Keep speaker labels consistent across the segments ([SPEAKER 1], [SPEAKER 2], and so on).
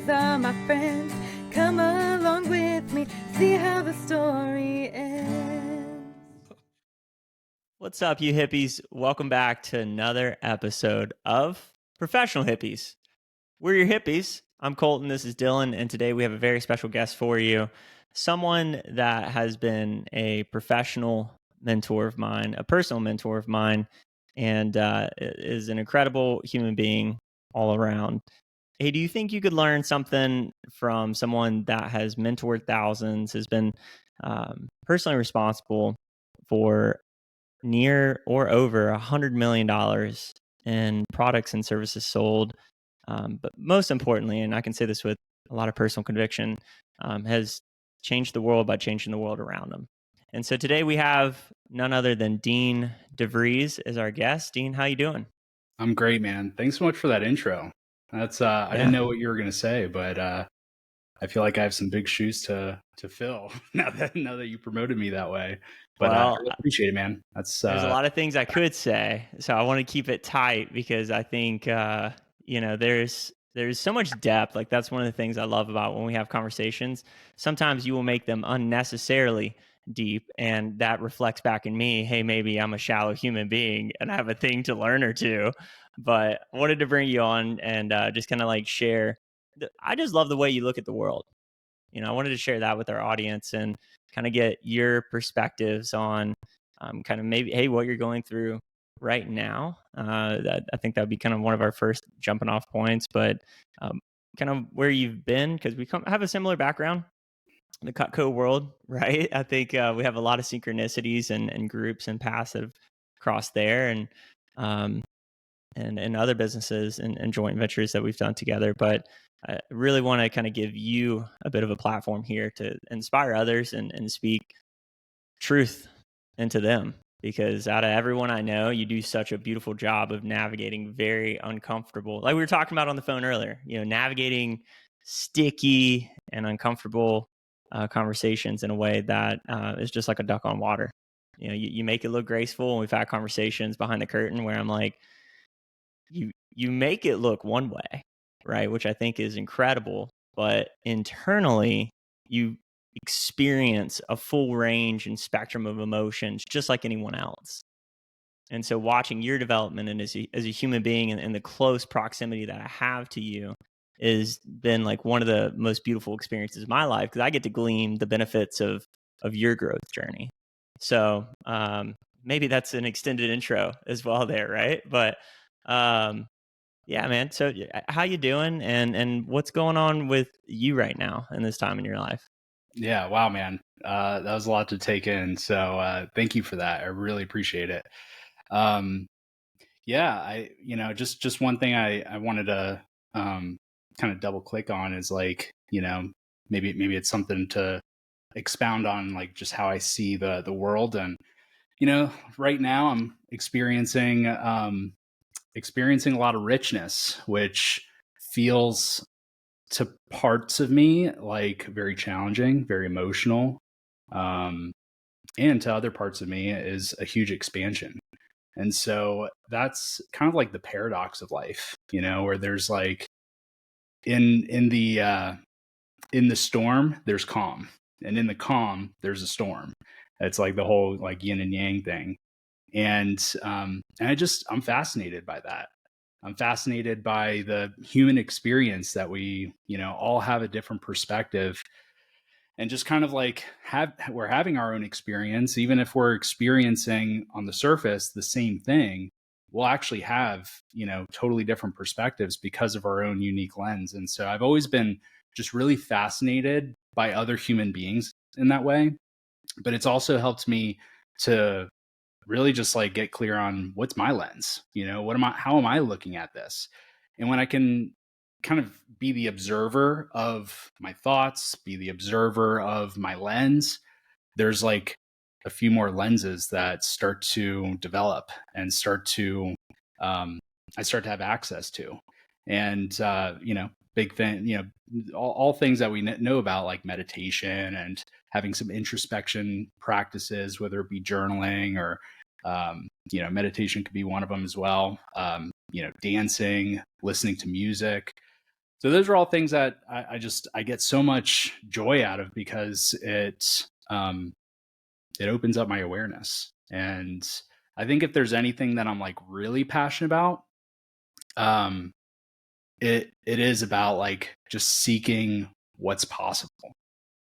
[SPEAKER 1] hippies are my friends. Come along with me, see how the story ends.
[SPEAKER 2] What's up, you hippies? Welcome back to another episode of Professional Hippies. We're your hippies. I'm Colton. This is Dylan. And today we have a very special guest for you. Someone that has been a professional mentor of mine, a personal mentor of mine, and is an incredible human being all around. Hey, do you think you could learn something from someone that has mentored thousands, has been personally responsible for near or over $100 million in products and services sold? But most importantly, and I can say this with a lot of personal conviction, has changed the world by changing the world around them. And so today we have none other than Dean DeVries as our guest. Dean, how you doing?
[SPEAKER 3] I'm great, man. Thanks so much for that intro. That's I didn't know what you were gonna say, but I feel like I have some big shoes to fill now that you promoted me that way. But I
[SPEAKER 2] Well,
[SPEAKER 3] really appreciate it, man. That's
[SPEAKER 2] there's a lot of things I could say, so I want to keep it tight because I think there's so much depth. Like, that's one of the things I love about when we have conversations. Sometimes you will make them unnecessarily deep, and that reflects back in me. Hey, maybe I'm a shallow human being and I have a thing to learn or two. But I wanted to bring you on and just kind of like share. I just love the way you look at the world. I wanted to share that with our audience and kind of get your perspectives on kind of maybe, hey, what you're going through right now. I think that would be kind of one of our first jumping off points, but kind of where you've been, because we have a similar background in the Cutco world, right? I think we have a lot of synchronicities and groups and paths that have crossed there, um, and other businesses and joint ventures that we've done together. But I really want to kind of give you a bit of a platform here to inspire others and speak truth into them, because out of everyone I know, you do such a beautiful job of navigating very uncomfortable, like we were talking about on the phone earlier, navigating sticky and uncomfortable conversations in a way that is just like a duck on water. You make it look graceful, and we've had conversations behind the curtain where I'm like, you make it look one way, right? Which I think is incredible, but internally you experience a full range and spectrum of emotions just like anyone else. And so watching your development and as a human being and the close proximity that I have to you has been like one of the most beautiful experiences of my life, because I get to glean the benefits of your growth journey. So maybe that's an extended intro as well there, right? But yeah, man. So how you doing, and what's going on with you right now in this time in your life?
[SPEAKER 3] Yeah, wow, man. That was a lot to take in. So thank you for that. I really appreciate it. Yeah, just one thing I wanted to kind of double click on is like, maybe it's something to expound on, like just how I see the world. And right now I'm experiencing a lot of richness, which feels to parts of me like very challenging, very emotional, and to other parts of me is a huge expansion. And so that's kind of like the paradox of life, where there's like in the storm there's calm, and in the calm there's a storm. It's like the whole like yin and yang thing. And I'm fascinated by that. I'm fascinated by the human experience that we, all have a different perspective, and just kind of like we're having our own experience. Even if we're experiencing on the surface the same thing, we'll actually have, totally different perspectives because of our own unique lens. And so I've always been just really fascinated by other human beings in that way. But it's also helped me to really just like get clear on what's my lens, how am I looking at this? And when I can kind of be the observer of my thoughts, be the observer of my lens, there's like a few more lenses that start to develop and I start to have access to. And big thing, all things that we know about, like meditation and having some introspection practices, whether it be journaling or meditation could be one of them as well. Dancing, listening to music. So those are all things that I get so much joy out of, because it opens up my awareness. And I think if there's anything that I'm like really passionate about, um, it is about like just seeking what's possible.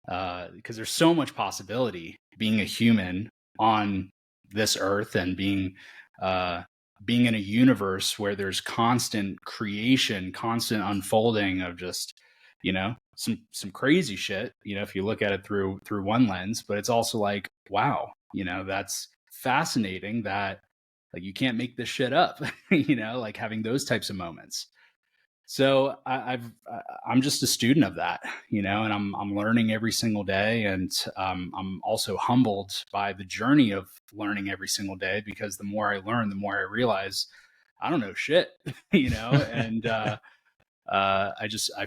[SPEAKER 3] Because there's so much possibility being a human on this earth, and being in a universe where there's constant creation, constant unfolding of just, some crazy shit, if you look at it through one lens. But it's also like, wow, that's fascinating that like you can't make this shit up, like having those types of moments. So I'm just a student of that, and I'm learning every single day. And I'm also humbled by the journey of learning every single day, because the more I learn, the more I realize I don't know shit, and I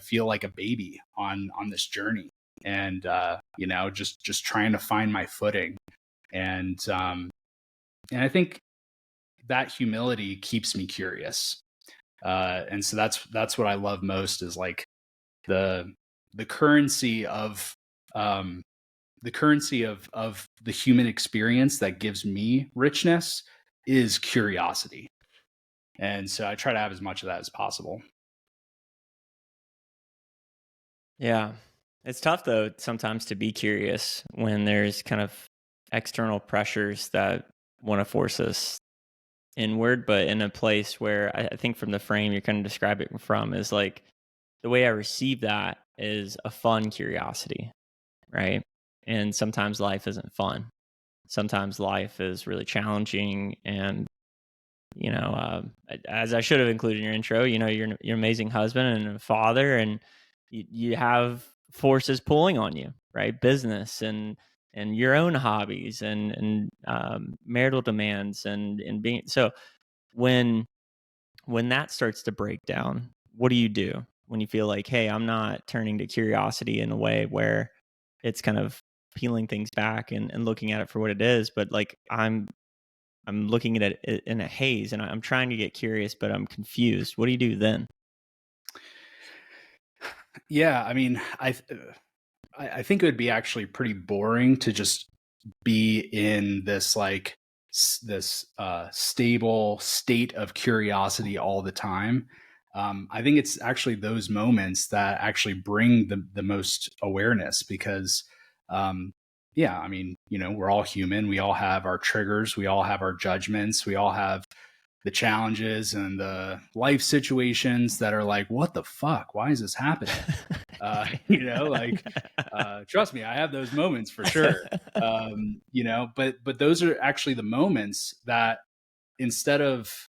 [SPEAKER 3] feel like a baby on this journey, and just trying to find my footing. And I think that humility keeps me curious. And so that's what I love most, is like the currency of the human experience that gives me richness is curiosity. And so I try to have as much of that as possible.
[SPEAKER 2] Yeah. It's tough though sometimes to be curious when there's kind of external pressures that want to force us inward, but in a place where I think from the frame you're kind of describing from is like the way I receive that is a fun curiosity, right? And sometimes life isn't fun. Sometimes life is really challenging, and as I should have included in your intro, you're an amazing husband and a father, and you have forces pulling on you, right? Business and your own hobbies and marital demands and being so. When that starts to break down, what do you do when you feel like, hey, I'm not turning to curiosity in a way where it's kind of peeling things back and looking at it for what it is, but like I'm looking at it in a haze, and I'm trying to get curious, but I'm confused. What do you do then?
[SPEAKER 3] Yeah, I mean, I think it would be actually pretty boring to just be in this like this stable state of curiosity all the time. I think it's actually those moments that actually bring the most awareness, because yeah, I mean, we're all human. We all have our triggers. We all have our judgments. We all have the challenges and the life situations that are like, what the fuck? Why is this happening? Trust me, I have those moments for sure. But those are actually the moments that instead of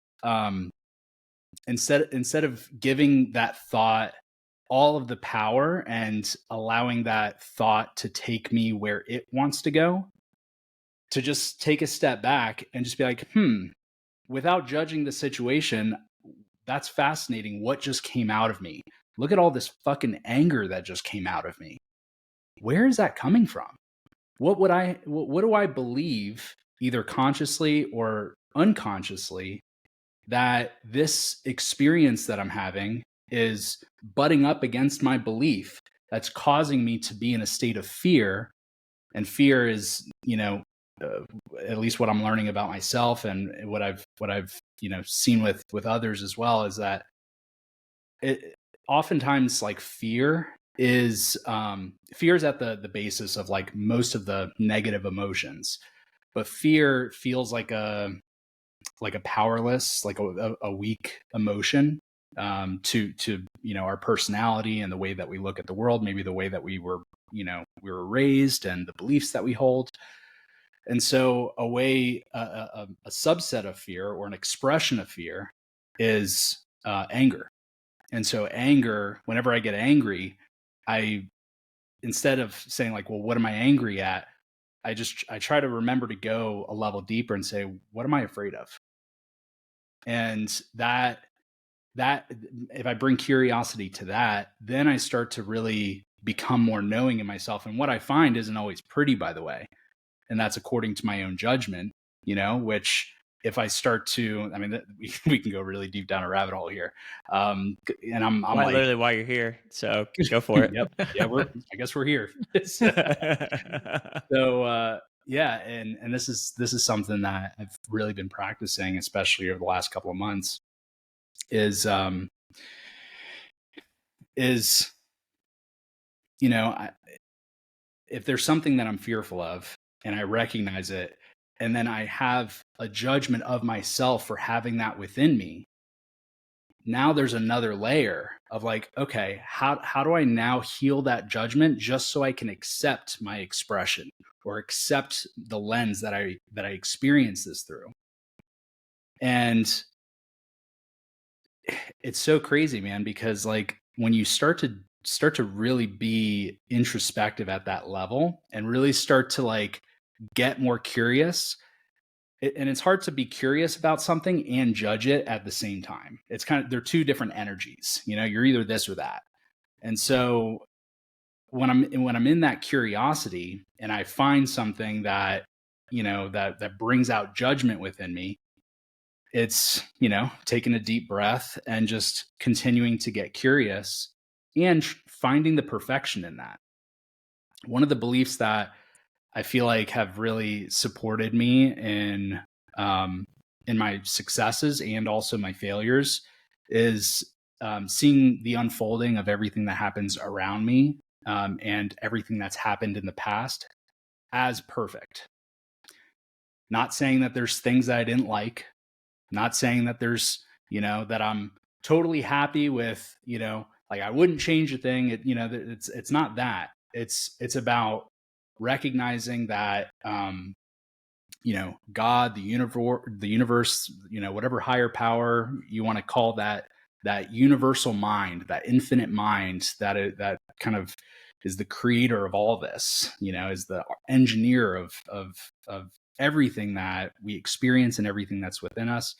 [SPEAKER 3] giving that thought all of the power and allowing that thought to take me where it wants to go, to just take a step back and just be like, without judging the situation, that's fascinating. What just came out of me? Look at all this fucking anger that just came out of me. Where is that coming from? What do I believe, either consciously or unconsciously, that this experience that I'm having is butting up against my belief that's causing me to be in a state of fear? And fear is, at least what I'm learning about myself and what I've seen with others as well, is that it oftentimes, like, fear is at the basis of like most of the negative emotions. But fear feels like a powerless, like a weak emotion, to our personality and the way that we look at the world, maybe the way that we were raised and the beliefs that we hold. And so a subset of fear, or an expression of fear, is anger. And so anger, whenever I get angry, instead of saying like, well, what am I angry at? I try to remember to go a level deeper and say, what am I afraid of? And that if I bring curiosity to that, then I start to really become more knowing in myself. And what I find isn't always pretty, by the way. And that's according to my own judgment, which if I start to, I mean, we can go really deep down a rabbit hole here. And I'm like,
[SPEAKER 2] literally why you're here. So go for it.
[SPEAKER 3] yep, yeah, I guess we're here. So, yeah, and this is something that I've really been practicing, especially over the last couple of months, is if there's something that I'm fearful of and I recognize it, and then I have a judgment of myself for having that within me, now there's another layer of like, okay, how do I now heal that judgment just so I can accept my expression or accept the lens that I experience this through? And it's so crazy, man, because like when you start to really be introspective at that level and really start to like get more curious, and it's hard to be curious about something and judge it at the same time. It's kind of, they're two different energies. You're either this or that. And so when I'm in that curiosity and I find something that that brings out judgment within me, it's taking a deep breath and just continuing to get curious and finding the perfection in that. One of the beliefs that I feel like have really supported me in my successes and also my failures is seeing the unfolding of everything that happens around me, and everything that's happened in the past as perfect. Not saying that there's things that I didn't like, not saying that there's, that I'm totally happy with, like I wouldn't change a thing. It's not that. It's about recognizing that, God, the universe, whatever higher power you want to call that universal mind, that infinite mind, that kind of is the creator of all this, is the engineer of everything that we experience and everything that's within us.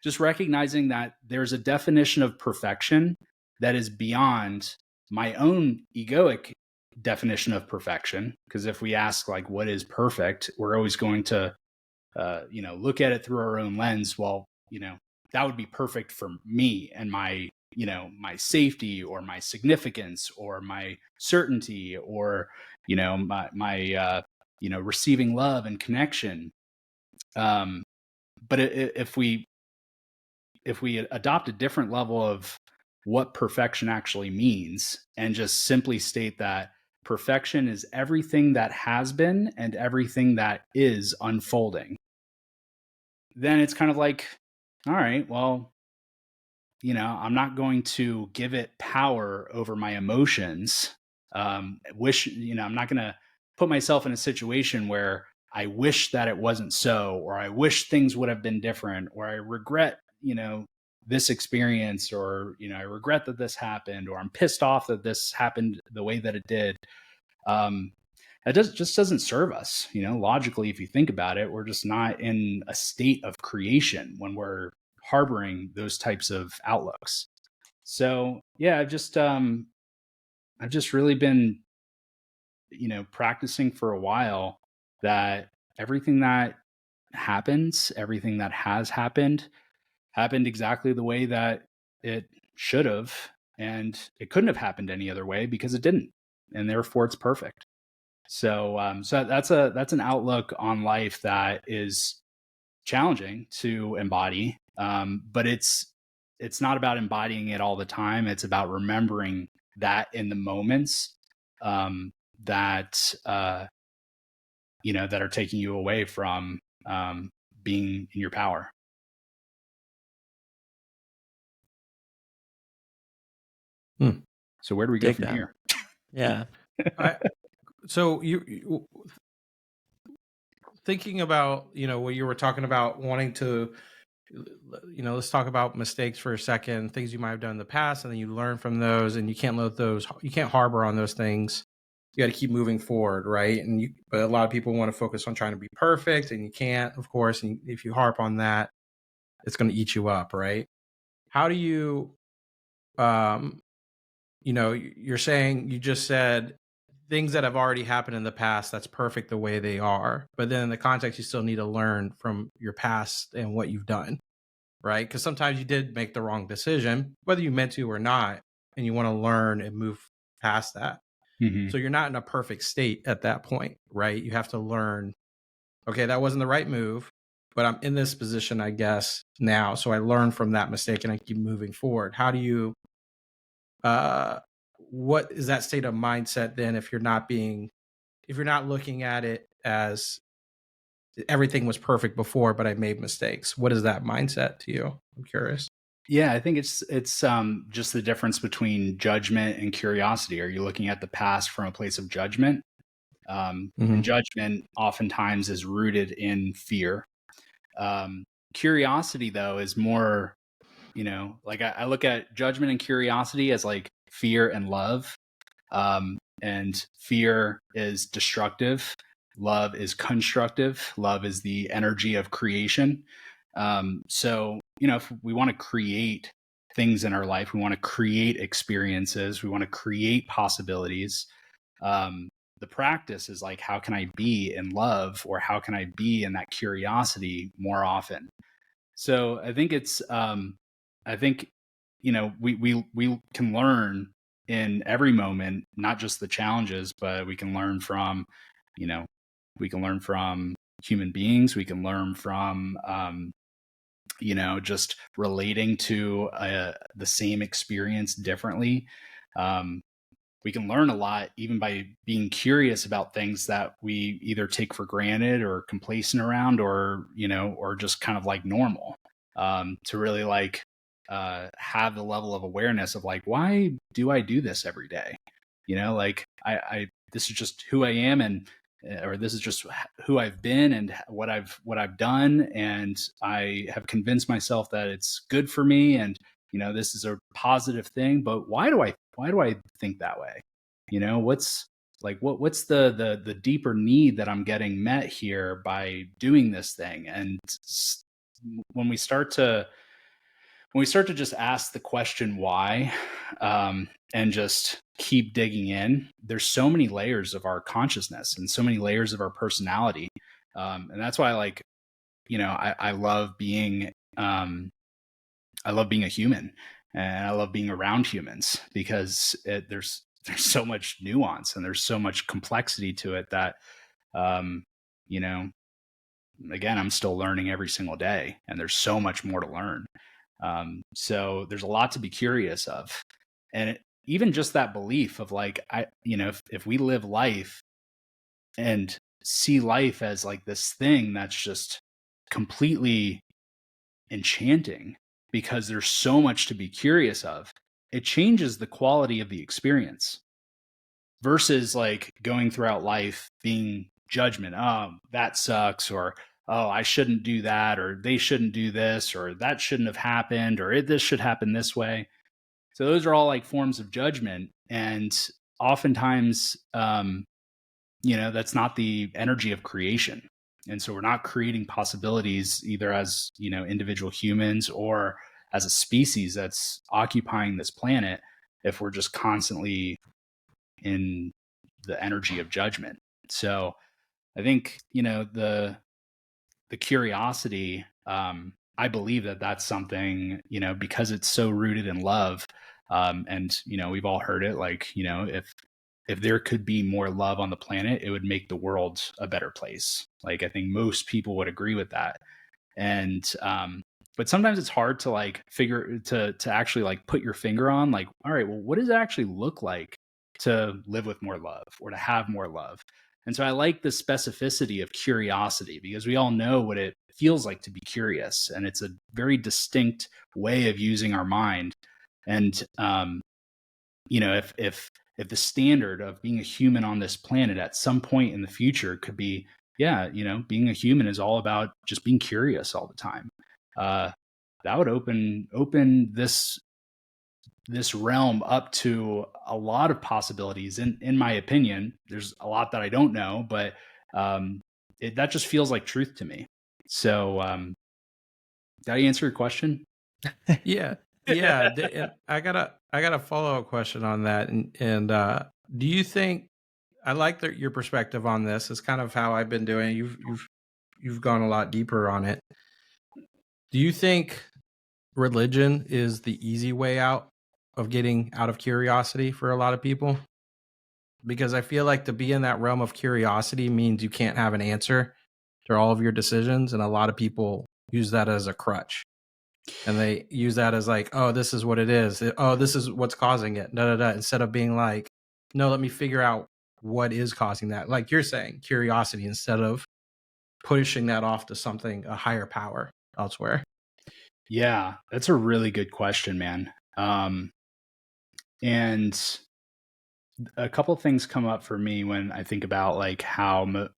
[SPEAKER 3] Just recognizing that there's a definition of perfection that is beyond my own egoic definition of perfection. Because if we ask like, what is perfect, we're always going to, look at it through our own lens. Well, that would be perfect for me and my, my safety or my significance or my certainty or, my receiving love and connection. But if we adopt a different level of what perfection actually means and just simply state that perfection is everything that has been and everything that is unfolding, then it's kind of like, all right, well, I'm not going to give it power over my emotions. I'm not going to put myself in a situation where I wish that it wasn't so, or I wish things would have been different, or I regret, this experience, or, I regret that this happened, or I'm pissed off that this happened the way that it did. That just doesn't serve us. Logically, if you think about it, we're just not in a state of creation when we're harboring those types of outlooks. So yeah, I've just really been, practicing for a while that everything that happens, everything that has happened exactly the way that it should have, and it couldn't have happened any other way because it didn't, and therefore it's perfect. So that's an outlook on life that is challenging to embody, but it's not about embodying it all the time. It's about remembering that in the moments that that are taking you away from being in your power. So where do we go from here?
[SPEAKER 2] Yeah.
[SPEAKER 4] So you thinking about, what you were talking about, wanting to, let's talk about mistakes for a second, things you might have done in the past, and then you learn from those, and you can't harbor on those things. You got to keep moving forward, right? But a lot of people want to focus on trying to be perfect, and you can't, of course. And if you harp on that, it's going to eat you up, right? How do you, you're saying, you just said things that have already happened in the past, that's perfect the way they are. But then in the context, you still need to learn from your past and what you've done, right? Because sometimes you did make the wrong decision, whether you meant to or not, and you want to learn and move past that.
[SPEAKER 3] Mhm.
[SPEAKER 4] So you're not in a perfect state at that point, right? You have to learn, okay, that wasn't the right move, but I'm in this position, I guess, now. So I learn from that mistake and I keep moving forward. How do you, uh, what is that state of mindset then if you're not being, if you're not looking at it as everything was perfect before, but I made mistakes? What is that mindset to you? I'm curious.
[SPEAKER 3] Yeah, I think it's just the difference between judgment and curiosity. Are you looking at the past from a place of judgment? And judgment oftentimes is rooted in fear. Curiosity, though, is more, like I look at judgment and curiosity as like fear and love. And fear is destructive. Love is constructive. Love is the energy of creation. So, if we want to create things in our life, we want to create experiences, we want to create possibilities. The practice is like, how can I be in love, or how can I be in that curiosity more often? So I think I think, we can learn in every moment, not just the challenges, but we can learn from, you know, we can learn from human beings. We can learn from, just relating to the same experience differently. We can learn a lot even by being curious about things that we either take for granted or complacent around, or or just kind of like normal. To really like have the level of awareness of like, why do I do this every day? Like I this is just who I am, and or this is just who I've been and what I've done, and I have convinced myself that it's good for me, and this is a positive thing. But why do I think that way? What's like what's the deeper need that I'm getting met here by doing this thing? And when we start to just ask the question why, and just keep digging in, there's so many layers of our consciousness and so many layers of our personality. And that's why I love being a human, and I love being around humans, because there's so much nuance and there's so much complexity to it that, um, you know, again, I'm still learning every single day, and there's so much more to learn. So there's a lot to be curious of. And even just that belief of like, if we live life and see life as like this thing that's just completely enchanting, because there's so much to be curious of, it changes the quality of the experience, versus like going throughout life being judgment. Oh, that sucks, or oh, I shouldn't do that, or they shouldn't do this, or that shouldn't have happened, or this should happen this way. So those are all like forms of judgment. And oftentimes, that's not the energy of creation. And so we're not creating possibilities either as, individual humans or as a species that's occupying this planet, if we're just constantly in the energy of judgment. So I think, the curiosity, I believe that that's something, because it's so rooted in love. And, we've all heard it, like, if there could be more love on the planet, it would make the world a better place. Like, I think most people would agree with that. And, but sometimes it's hard to like to actually like put your finger on like, all right, well, what does it actually look like to live with more love, or to have more love? And so I like the specificity of curiosity, because we all know what it feels like to be curious, and it's a very distinct way of using our mind. And if the standard of being a human on this planet at some point in the future could be, being a human is all about just being curious all the time, that would open this realm up to a lot of possibilities. In my opinion, there's a lot that I don't know, but that just feels like truth to me. So did I answer your question?
[SPEAKER 4] Yeah. Yeah. And I got a follow-up question on that. And do you think, I like your perspective on this. It's kind of how I've been doing it. You've gone a lot deeper on it. Do you think religion is the easy way out of getting out of curiosity for a lot of people? Because I feel like to be in that realm of curiosity means you can't have an answer to all of your decisions, and a lot of people use that as a crutch. And they use that as like, oh, this is what it is. Oh, this is what's causing it. Da, da, da. Instead of being like, no, let me figure out what is causing that. Like you're saying, curiosity, instead of pushing that off to something, a higher power elsewhere.
[SPEAKER 3] Yeah, that's a really good question, man. And a couple of things come up for me when I think about like how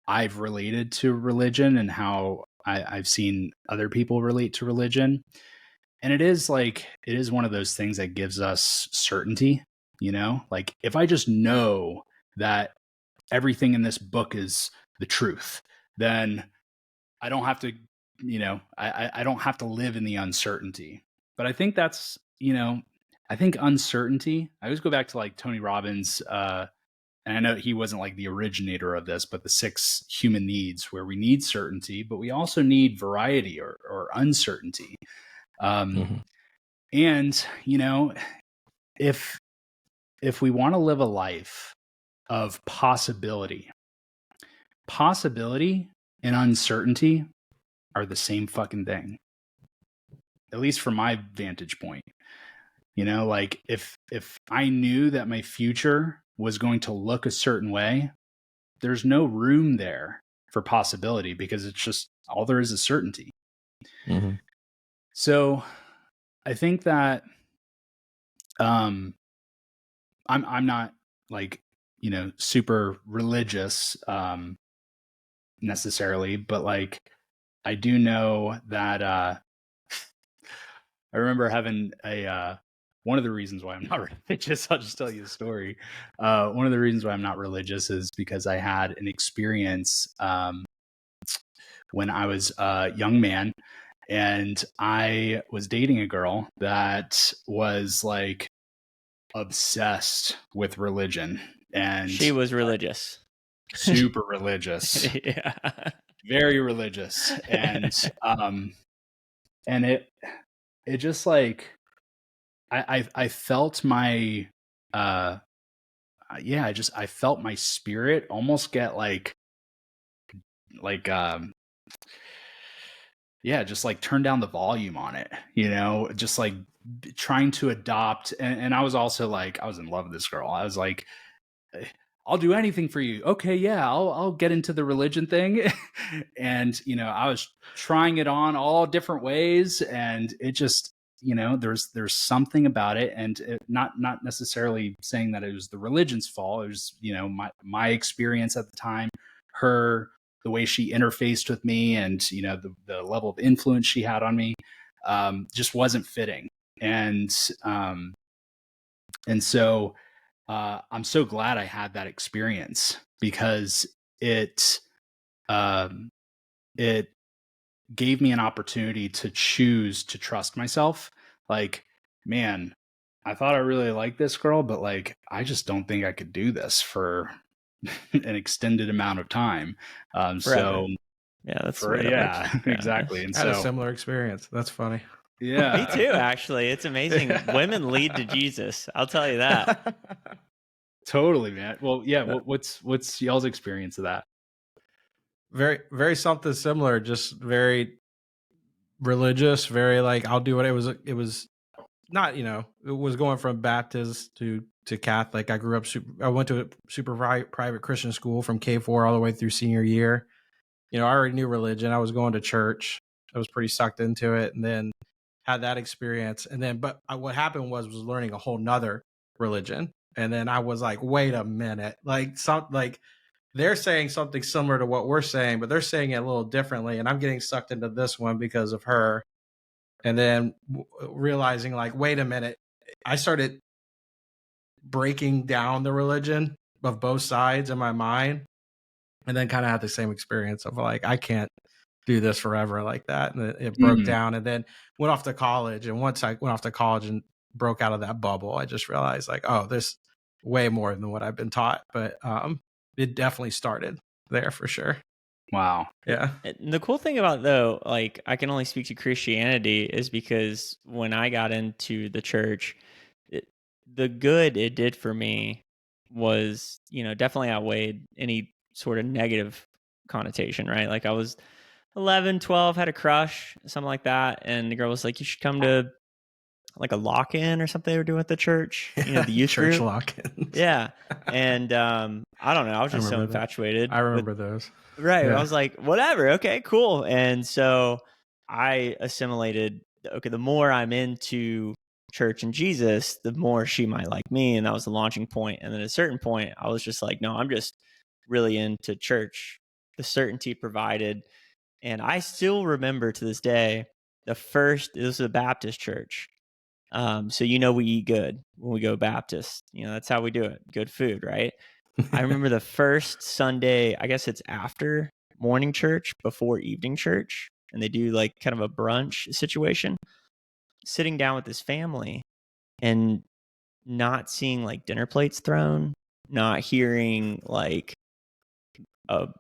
[SPEAKER 3] I've related to religion and how I've seen other people relate to religion. And it is one of those things that gives us certainty, you know? Like if I just know that everything in this book is the truth, then I don't have to, I don't have to live in the uncertainty. But I think that's, I think uncertainty, I always go back to like Tony Robbins, and I know he wasn't like the originator of this, but the 6 human needs where we need certainty, but we also need variety or uncertainty. And, if we want to live a life of possibility and uncertainty are the same fucking thing, at least from my vantage point. Like if I knew that my future was going to look a certain way, there's no room there for possibility because it's just all there is certainty.
[SPEAKER 2] Mm-hmm.
[SPEAKER 3] So I think that I'm not like, super religious necessarily, but like I do know that I remember having one of the reasons why I'm not religious, I'll just tell you the story. One of the reasons why I'm not religious is because I had an experience when I was a young man, and I was dating a girl that was like obsessed with religion. And
[SPEAKER 2] she was religious.
[SPEAKER 3] Super religious.
[SPEAKER 2] Yeah.
[SPEAKER 3] Very religious. And it just like I felt my I felt my spirit almost get just like turn down the volume on it, just like trying to adopt. And I was also like, I was in love with this girl. I was like, I'll do anything for you. Okay, yeah, I'll get into the religion thing. And, I was trying it on all different ways, and it just, there's something about it, and not necessarily saying that it was the religion's fault. It was, my experience at the time, the way she interfaced with me, and, the level of influence she had on me, just wasn't fitting. And so I'm so glad I had that experience, because it gave me an opportunity to choose to trust myself. Like, man, I thought I really liked this girl, but like, I just don't think I could do this for an extended amount of time. So
[SPEAKER 2] yeah, that's
[SPEAKER 3] exactly. And
[SPEAKER 4] I had
[SPEAKER 3] so
[SPEAKER 4] a similar experience. That's funny.
[SPEAKER 3] Yeah,
[SPEAKER 2] me too. Actually, it's amazing. Women lead to Jesus. I'll tell you that.
[SPEAKER 3] Totally, man. Well, yeah. What's y'all's experience of that?
[SPEAKER 4] Very, very something similar. Just very religious. Very like, I'll do what it was. It was not, it was going from Baptist to Catholic. I grew up. I went to a super private Christian school from K4 all the way through senior year. I already knew religion. I was going to church. I was pretty sucked into it, and then had that experience. And then, but what happened was learning a whole nother religion. And then I was like, wait a minute, like they're saying something similar to what we're saying, but they're saying it a little differently. And I'm getting sucked into this one because of her. And then realizing like, wait a minute, I started breaking down the religion of both sides in my mind, and then kind of had the same experience of like, I can't do this forever like that. And it broke down, and then went off to college. And once I went off to college and broke out of that bubble, I just realized like, oh, this way more than what I've been taught, but it definitely started there for sure.
[SPEAKER 3] Wow.
[SPEAKER 4] Yeah.
[SPEAKER 2] And the cool thing about though, like I can only speak to Christianity is because when I got into the church, it, the good it did for me was, definitely outweighed any sort of negative connotation, right? Like I was 11, 12, had a crush, something like that. And the girl was like, you should come to like a lock-in or something they were doing at the church, the youth
[SPEAKER 4] Church
[SPEAKER 2] group.
[SPEAKER 4] lock-ins.
[SPEAKER 2] Yeah. And I don't know. I was just so infatuated.
[SPEAKER 4] I remember those.
[SPEAKER 2] Right.
[SPEAKER 4] Yeah.
[SPEAKER 2] I was like, whatever. Okay, cool. And so I assimilated, okay, the more I'm into church and Jesus, the more she might like me. And that was the launching point. And then at a certain point, I was just like, no, I'm just really into church. The certainty provided. And I still remember to this day, it was a Baptist church. So we eat good when we go Baptist. That's how we do it. Good food, right? I remember the first Sunday, I guess it's after morning church, before evening church, and they do like kind of a brunch situation, sitting down with this family and not seeing like dinner plates thrown, not hearing like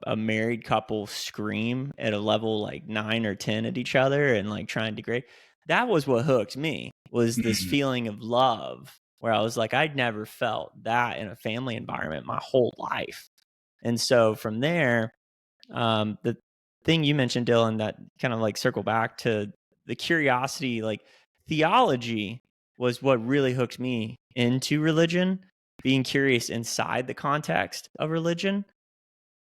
[SPEAKER 2] a married couple scream at a level like 9 or 10 at each other and like trying to degrade. That was what hooked me, was this feeling of love where I was like, I'd never felt that in a family environment my whole life. And so from there, the thing you mentioned, Dylan, that kind of like circle back to the curiosity, like theology was what really hooked me into religion, being curious inside the context of religion.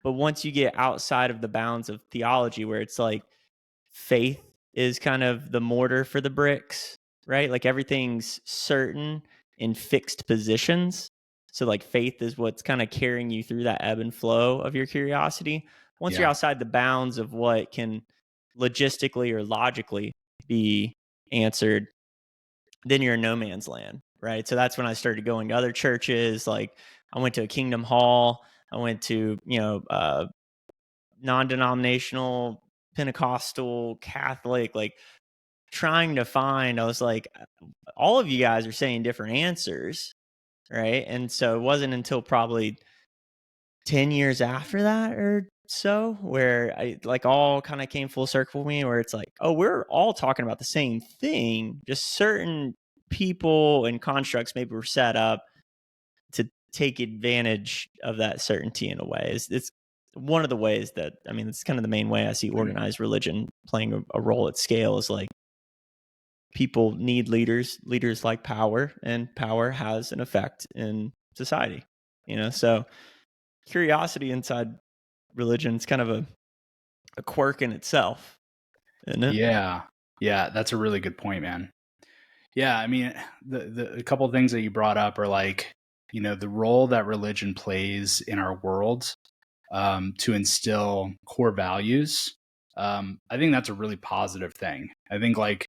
[SPEAKER 2] But once you get outside of the bounds of theology, where it's like faith is kind of the mortar for the bricks, right? Like everything's certain in fixed positions. So like faith is what's kind of carrying you through that ebb and flow of your curiosity. Once you're outside the bounds of what can logistically or logically be answered, then you're in no man's land, right? So that's when I started going to other churches. Like I went to a Kingdom Hall. I went to, non-denominational, Pentecostal, Catholic, like trying to find, I was like, all of you guys are saying different answers, right? And so it wasn't until probably 10 years after that or so where I like all kind of came full circle for me, where it's like, oh, we're all talking about the same thing, just certain people and constructs maybe were set up to take advantage of that certainty in a way. It's one of the ways that, I mean, it's kind of the main way I see organized religion playing a role at scale, is like people need leaders like power, and power has an effect in society, so curiosity inside religion is kind of a quirk in itself, isn't it?
[SPEAKER 3] Yeah. That's a really good point, man. Yeah. I mean, a couple of things that you brought up are like, the role that religion plays in our world, to instill core values. I think that's a really positive thing. I think like,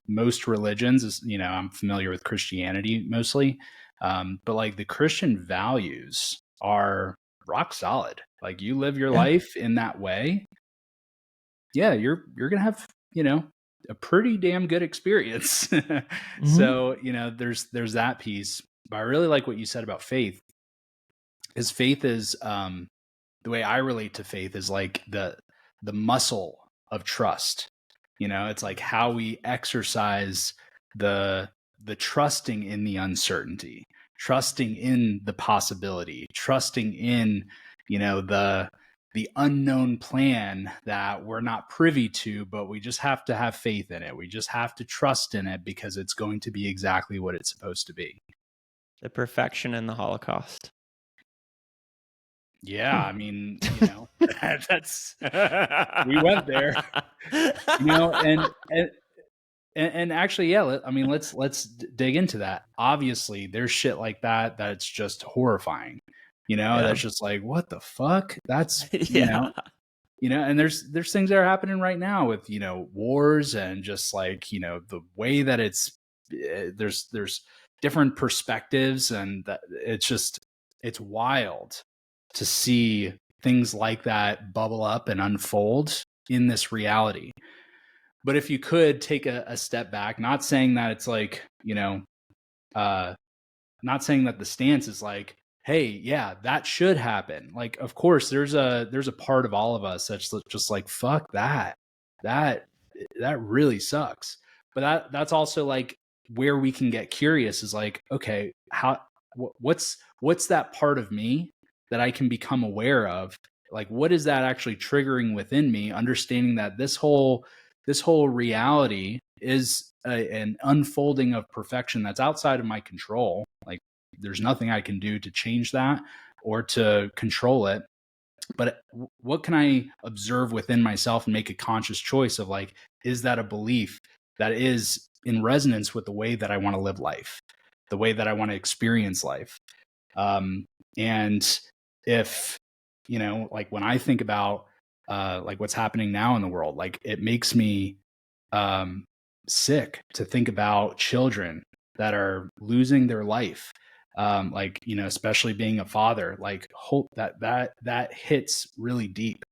[SPEAKER 3] most religions is, I'm familiar with Christianity mostly. But like the Christian values are rock solid. Like you live your life in that way. Yeah. You're going to have, a pretty damn good experience. So, there's that piece. But I really like what you said about faith. Is faith is, the way I relate to faith is like the muscle of trust. It's like how we exercise the trusting in the uncertainty, trusting in the possibility, trusting in, the unknown plan that we're not privy to, but we just have to have faith in it. We just have to trust in it because it's going to be exactly what it's supposed to be.
[SPEAKER 2] The perfection in the Holocaust.
[SPEAKER 3] Yeah, I mean, that's we went there, and actually, yeah. Let's dig into that. Obviously, there's shit like that that's just horrifying. That's just like, what the fuck? That's and there's things that are happening right now with wars and just like the way that there's different perspectives, and that it's wild to see things like that bubble up and unfold in this reality. But if you could take a step back, not saying that it's like, not saying that the stance is like, hey, yeah, that should happen. Like, of course, there's a part of all of us that's just like, fuck that. That really sucks. But that's also like where we can get curious is like, okay, what's that part of me that I can become aware of? Like, what is that actually triggering within me? Understanding that this whole reality is an unfolding of perfection that's outside of my control. Like, there's nothing I can do to change that or to control it. But what can I observe within myself and make a conscious choice of like, is that a belief that is in resonance with the way that I want to live life, the way that I want to experience life? And if, like when I think about like what's happening now in the world, like it makes me sick to think about children that are losing their life. Like, especially being a father, like hope that hits really deep.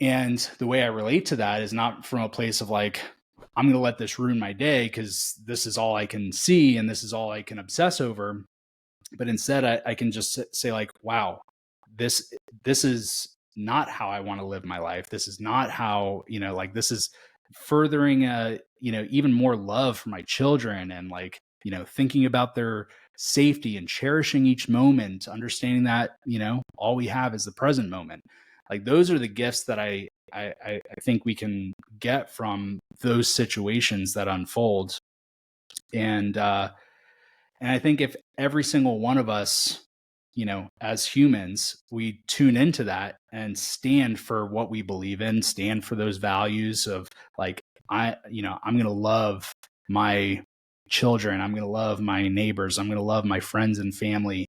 [SPEAKER 3] And the way I relate to that is not from a place of like, I'm going to let this ruin my day because this is all I can see and this is all I can obsess over. But instead I can just say like, wow, this is not how I want to live my life. This is not how, like this is furthering even more love for my children and like, thinking about their safety and cherishing each moment, understanding that, all we have is the present moment. Like those are the gifts that I think we can get from those situations that unfold. And I think if every single one of us, as humans, we tune into that and stand for what we believe in, stand for those values of like, I'm going to love my children. I'm going to love my neighbors. I'm going to love my friends and family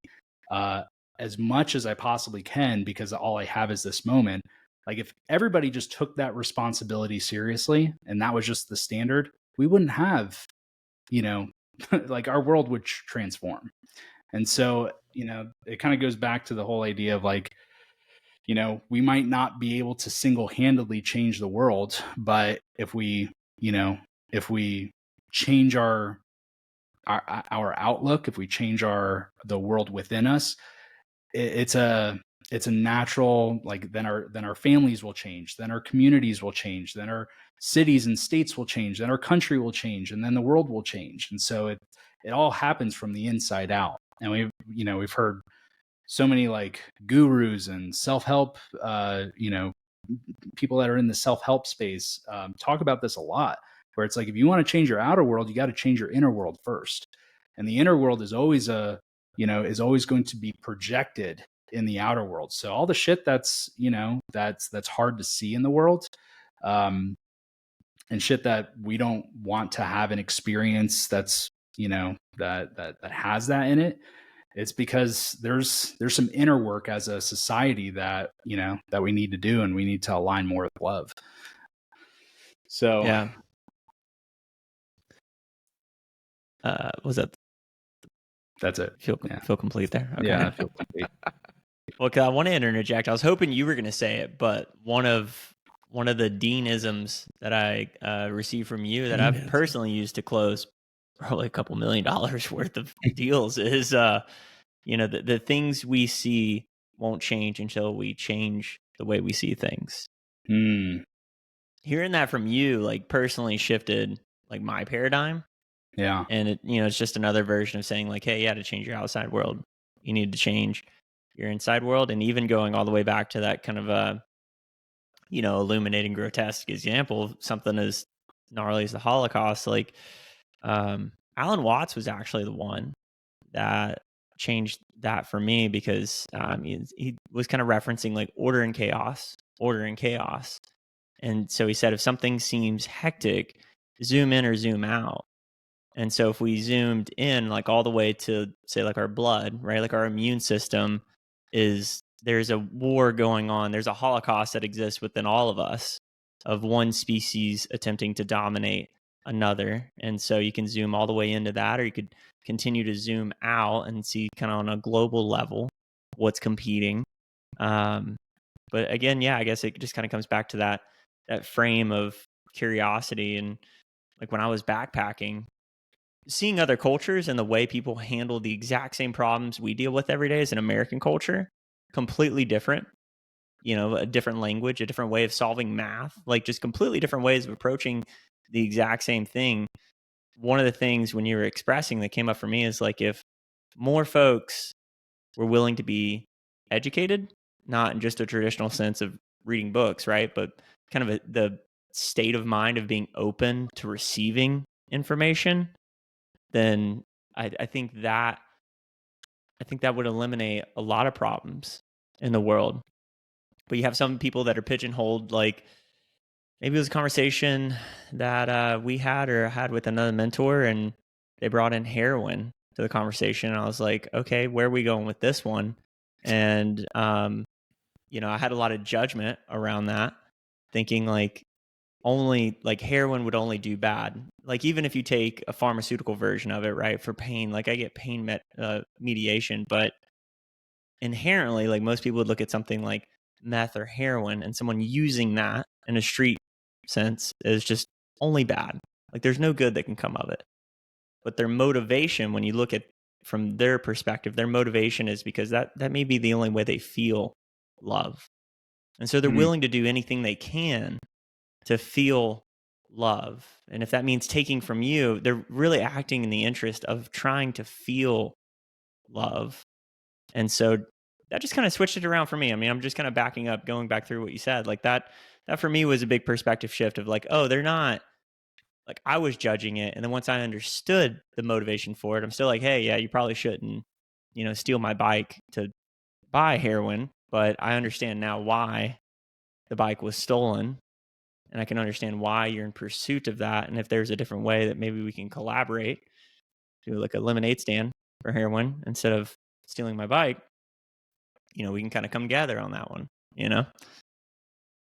[SPEAKER 3] as much as I possibly can because all I have is this moment. Like if everybody just took that responsibility seriously and that was just the standard, we wouldn't have, like our world would transform. And so, it kind of goes back to the whole idea of like, we might not be able to single-handedly change the world, but if we change our outlook, if we change the world within us, it's a natural, like then our families will change, then our communities will change, then our cities and states will change, then our country will change, and then the world will change. And so it all happens from the inside out. And we've heard so many like gurus and self-help, people that are in the self-help space talk about this a lot, where it's like, if you want to change your outer world, you got to change your inner world first. And the inner world is always going to be projected in the outer world. So all the shit that's hard to see in the world, and shit that we don't want to have an experience that's, that has that in it, it's because there's some inner work as a society that, that we need to do, and we need to align more with love. So
[SPEAKER 2] yeah. Was that?
[SPEAKER 3] That's it.
[SPEAKER 2] Feel complete there? Okay.
[SPEAKER 3] Yeah, I feel complete.
[SPEAKER 2] Well, 'cause I want to interject. I was hoping you were going to say it, but one of the Deanisms that I received from you that I've personally used to close probably a couple $1 million worth of deals is, the things we see won't change until we change the way we see things. Hearing that from you, like personally shifted like my paradigm.
[SPEAKER 3] Yeah.
[SPEAKER 2] And it's just another version of saying like, hey, to change your outside world, you need to change your inside world. And even going all the way back to that kind of illuminating grotesque example of something as gnarly as the Holocaust, like Alan Watts was actually the one that changed that for me, because he was kind of referencing like order and chaos. And so he said, if something seems hectic, zoom in or zoom out. And so if we zoomed in like all the way to say like our blood, right? Like our immune system there's a war going on. There's a Holocaust that exists within all of us of one species attempting to dominate another. And so you can zoom all the way into that, or you could continue to zoom out and see kind of on a global level what's competing. But again, I guess it just kind of comes back to that frame of curiosity. And like when I was backpacking, seeing other cultures and the way people handle the exact same problems we deal with every day as an American culture, completely different. A different language, a different way of solving math, like just completely different ways of approaching the exact same thing. One of the things when you were expressing that came up for me is like if more folks were willing to be educated, not in just a traditional sense of reading books, right? But kind of the state of mind of being open to receiving information, then I think that would eliminate a lot of problems in the world. But you have some people that are pigeonholed, like maybe it was a conversation that we had or had with another mentor, and they brought in heroin to the conversation. And I was like, okay, where are we going with this one? And, I had a lot of judgment around that, thinking like heroin would only do bad. Like even if you take a pharmaceutical version of it, right, for pain, like I get pain mediation, but inherently, like most people would look at something like meth or heroin and someone using that in a street sense is just only bad. Like there's no good that can come of it. But their motivation, when you look at from their perspective, their motivation is because that may be the only way they feel love. And so they're willing to do anything they can to feel love. And if that means taking from you, they're really acting in the interest of trying to feel love. And so that just kind of switched it around for me. I mean, I'm just kind of backing up, going back through what you said. Like that for me was a big perspective shift of like, oh, they're not, like I was judging it. And then once I understood the motivation for it, I'm still like, hey, yeah, you probably shouldn't, steal my bike to buy heroin. But I understand now why the bike was stolen. And I can understand why you're in pursuit of that. And if there's a different way that maybe we can collaborate, do like a lemonade stand for heroin instead of stealing my bike, we can kind of come together on that one,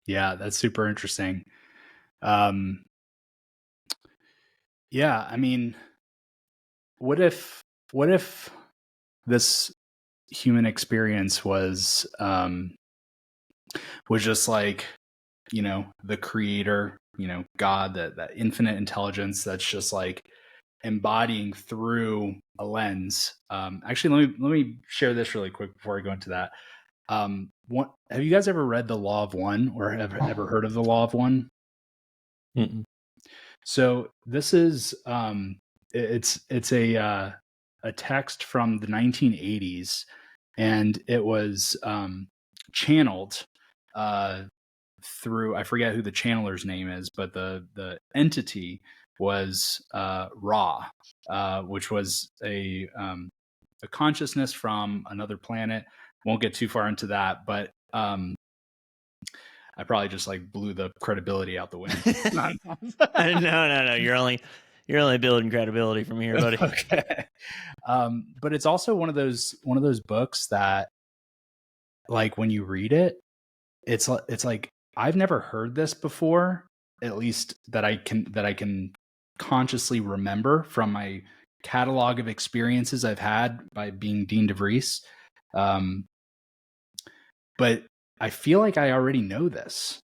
[SPEAKER 3] Yeah, that's super interesting. Yeah, I mean, what if this human experience was just like, the creator, God, that infinite intelligence that's just like embodying through a lens. Actually, let me share this really quick before I go into that. Have you guys ever read The Law of One or ever heard of The Law of One?
[SPEAKER 4] Mm-mm.
[SPEAKER 3] So this is it's a text from the 1980s, and it was channeled through, I forget who the channeler's name is, but the entity was Ra, which was a consciousness from another planet. Won't get too far into that, but I probably just like blew the credibility out the window.
[SPEAKER 2] No. You're only building credibility from here, buddy.
[SPEAKER 3] Okay. But it's also one of those books that, like, when you read it, it's like I've never heard this before, at least that I can consciously remember from my catalog of experiences I've had by being Dean DeVries. But I feel like I already know this.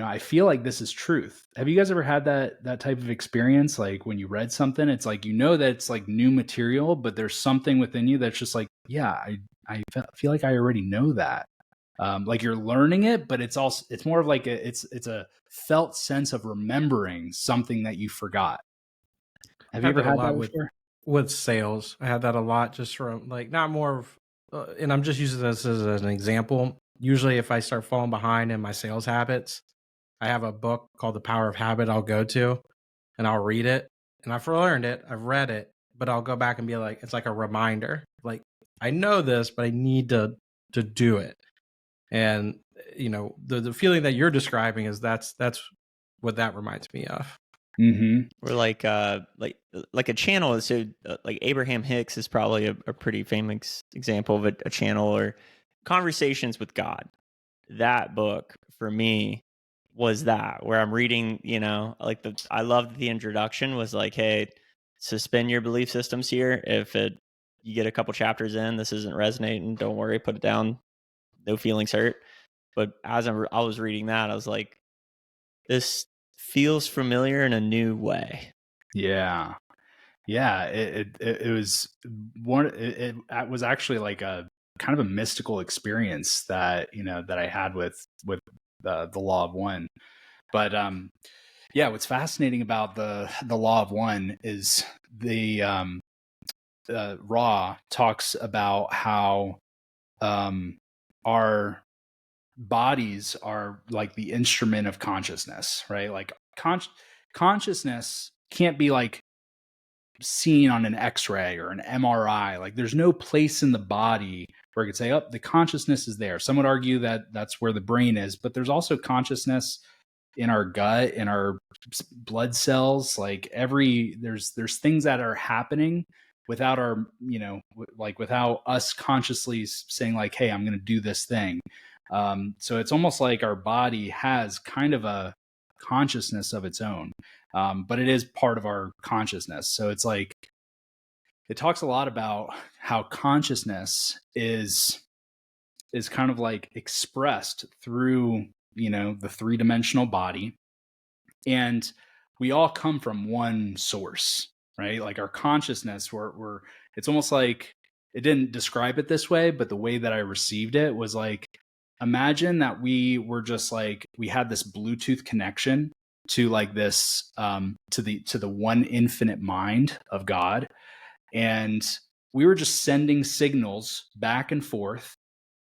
[SPEAKER 3] I feel like this is truth. Have you guys ever had that type of experience? Like when you read something, it's like, that it's like new material, but there's something within you that's just like, yeah, I feel like I already know that. Like you're learning it, but it's more of like it's a felt sense of remembering something that you forgot. Have you ever had that before?
[SPEAKER 4] With sales? I had that a lot, just from like, not more of, and I'm just using this as an example. Usually if I start falling behind in my sales habits, I have a book called The Power of Habit I'll go to, and I'll read it. And I've learned it, I've read it, but I'll go back and be like, it's like a reminder. Like, I know this, but I need to do it. And the feeling that you're describing is that's what that reminds me of.
[SPEAKER 3] Mm-hmm.
[SPEAKER 2] Or like a channel. So like Abraham Hicks is probably a pretty famous example of a channel, or Conversations with God. That book for me was that, where I'm reading, like I loved the introduction was like, hey, suspend your belief systems here. If you get a couple chapters in, this isn't resonating, don't worry, put it down. No feelings hurt. But as I was reading that, I was like, this feels familiar in a new way.
[SPEAKER 3] Yeah. Yeah, it was one. It was actually like a kind of a mystical experience that that I had with the law of one. But yeah, what's fascinating about the law of one is the Ra talks about how our bodies are like the instrument of consciousness, right? Like consciousness can't be like seen on an x-ray or an MRI. Like there's no place in the body where I could say, oh, the consciousness is there. Some would argue that that's where the brain is, but there's also consciousness in our gut, in our blood cells. Like there's things that are happening without our, like without us consciously saying like, hey, I'm going to do this thing. So it's almost like our body has kind of a consciousness of its own. But it is part of our consciousness. So it's like, it talks a lot about how consciousness is kind of like expressed through, the three-dimensional body. And we all come from one source, right? Like our consciousness, it's almost like, it didn't describe it this way, but the way that I received it was like, imagine that we were just like, we had this Bluetooth connection to like this to the one infinite mind of God, and we were just sending signals back and forth,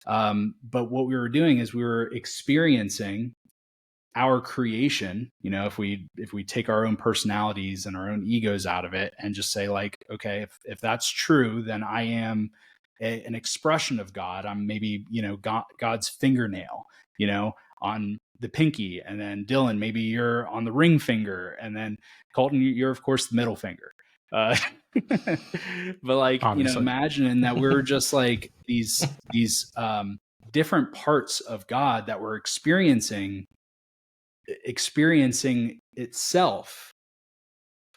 [SPEAKER 3] but what we were doing is we were experiencing our creation. If we take our own personalities and our own egos out of it and just say like, okay, if that's true, then I am an expression of God. I'm maybe God's fingernail on the pinky, and then Dylan, maybe you're on the ring finger, and then Colton, you're of course the middle finger. But like,
[SPEAKER 4] Obviously.
[SPEAKER 3] imagining that we're just like these different parts of God that we're experiencing itself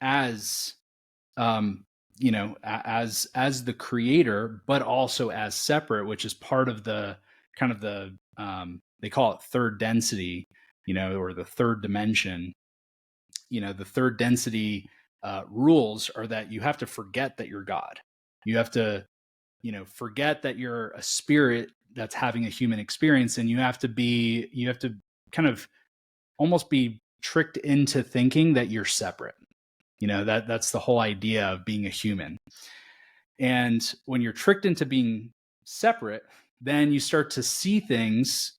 [SPEAKER 3] as as the creator, but also as separate, which is part of the kind of the they call it third density, or the third dimension. The third density rules are that you have to forget that you're God. You have to forget that you're a spirit that's having a human experience, and you have to kind of almost be tricked into thinking that you're separate. That's the whole idea of being a human. And when you're tricked into being separate, then you start to see things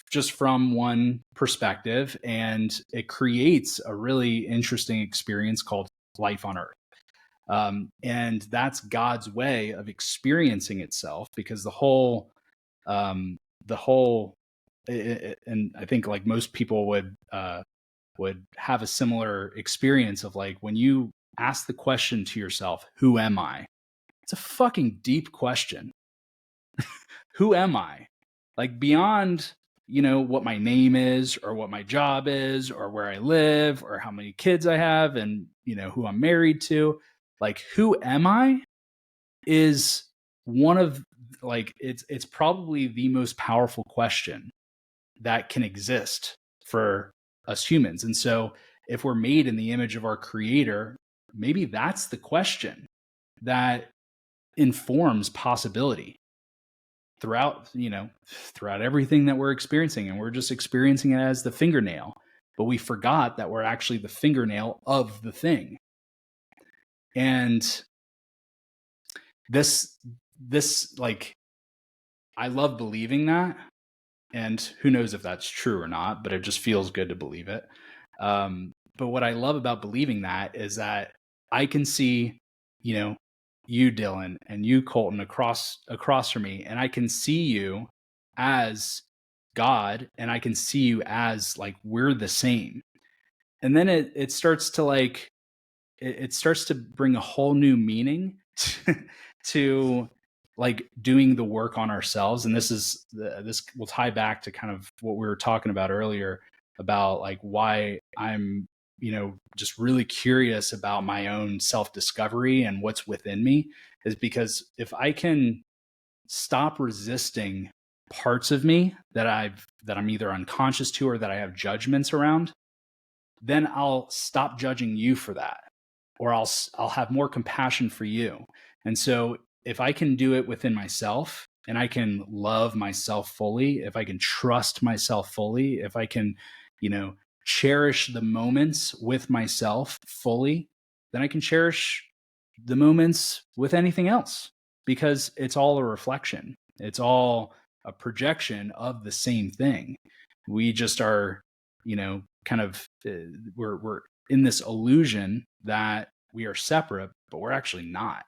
[SPEAKER 3] just from one perspective, and it creates a really interesting experience called life on Earth. And that's God's way of experiencing itself, because the whole, and I think like most people would have a similar experience of like, when you ask the question to yourself, who am I? It's a fucking deep question. Who am I? Like beyond, what my name is, or what my job is, or where I live, or how many kids I have, and, who I'm married to. Like, who am I is one of like, it's probably the most powerful question that can exist for us humans. And so if we're made in the image of our creator, maybe that's the question that informs possibility throughout everything that we're experiencing. And we're just experiencing it as the fingernail, but we forgot that we're actually the fingernail of the thing. And this like, I love believing that, and who knows if that's true or not, but it just feels good to believe it. But what I love about believing that is that I can see, you, Dylan, and you, Colton, across from me, and I can see you as God, and I can see you as like, we're the same. And then it starts to like, it starts to bring a whole new meaning to like doing the work on ourselves. And this will tie back to kind of what we were talking about earlier about like why I'm, just really curious about my own self-discovery and what's within me, is because if I can stop resisting parts of me that I'm either unconscious to, or that I have judgments around, then I'll stop judging you for that. or I'll have more compassion for you. And so if I can do it within myself, and I can love myself fully, if I can trust myself fully, if I can, cherish the moments with myself fully, then I can cherish the moments with anything else, because it's all a reflection. It's all a projection of the same thing. We just are, kind of, we're in this illusion that we are separate, but we're actually not.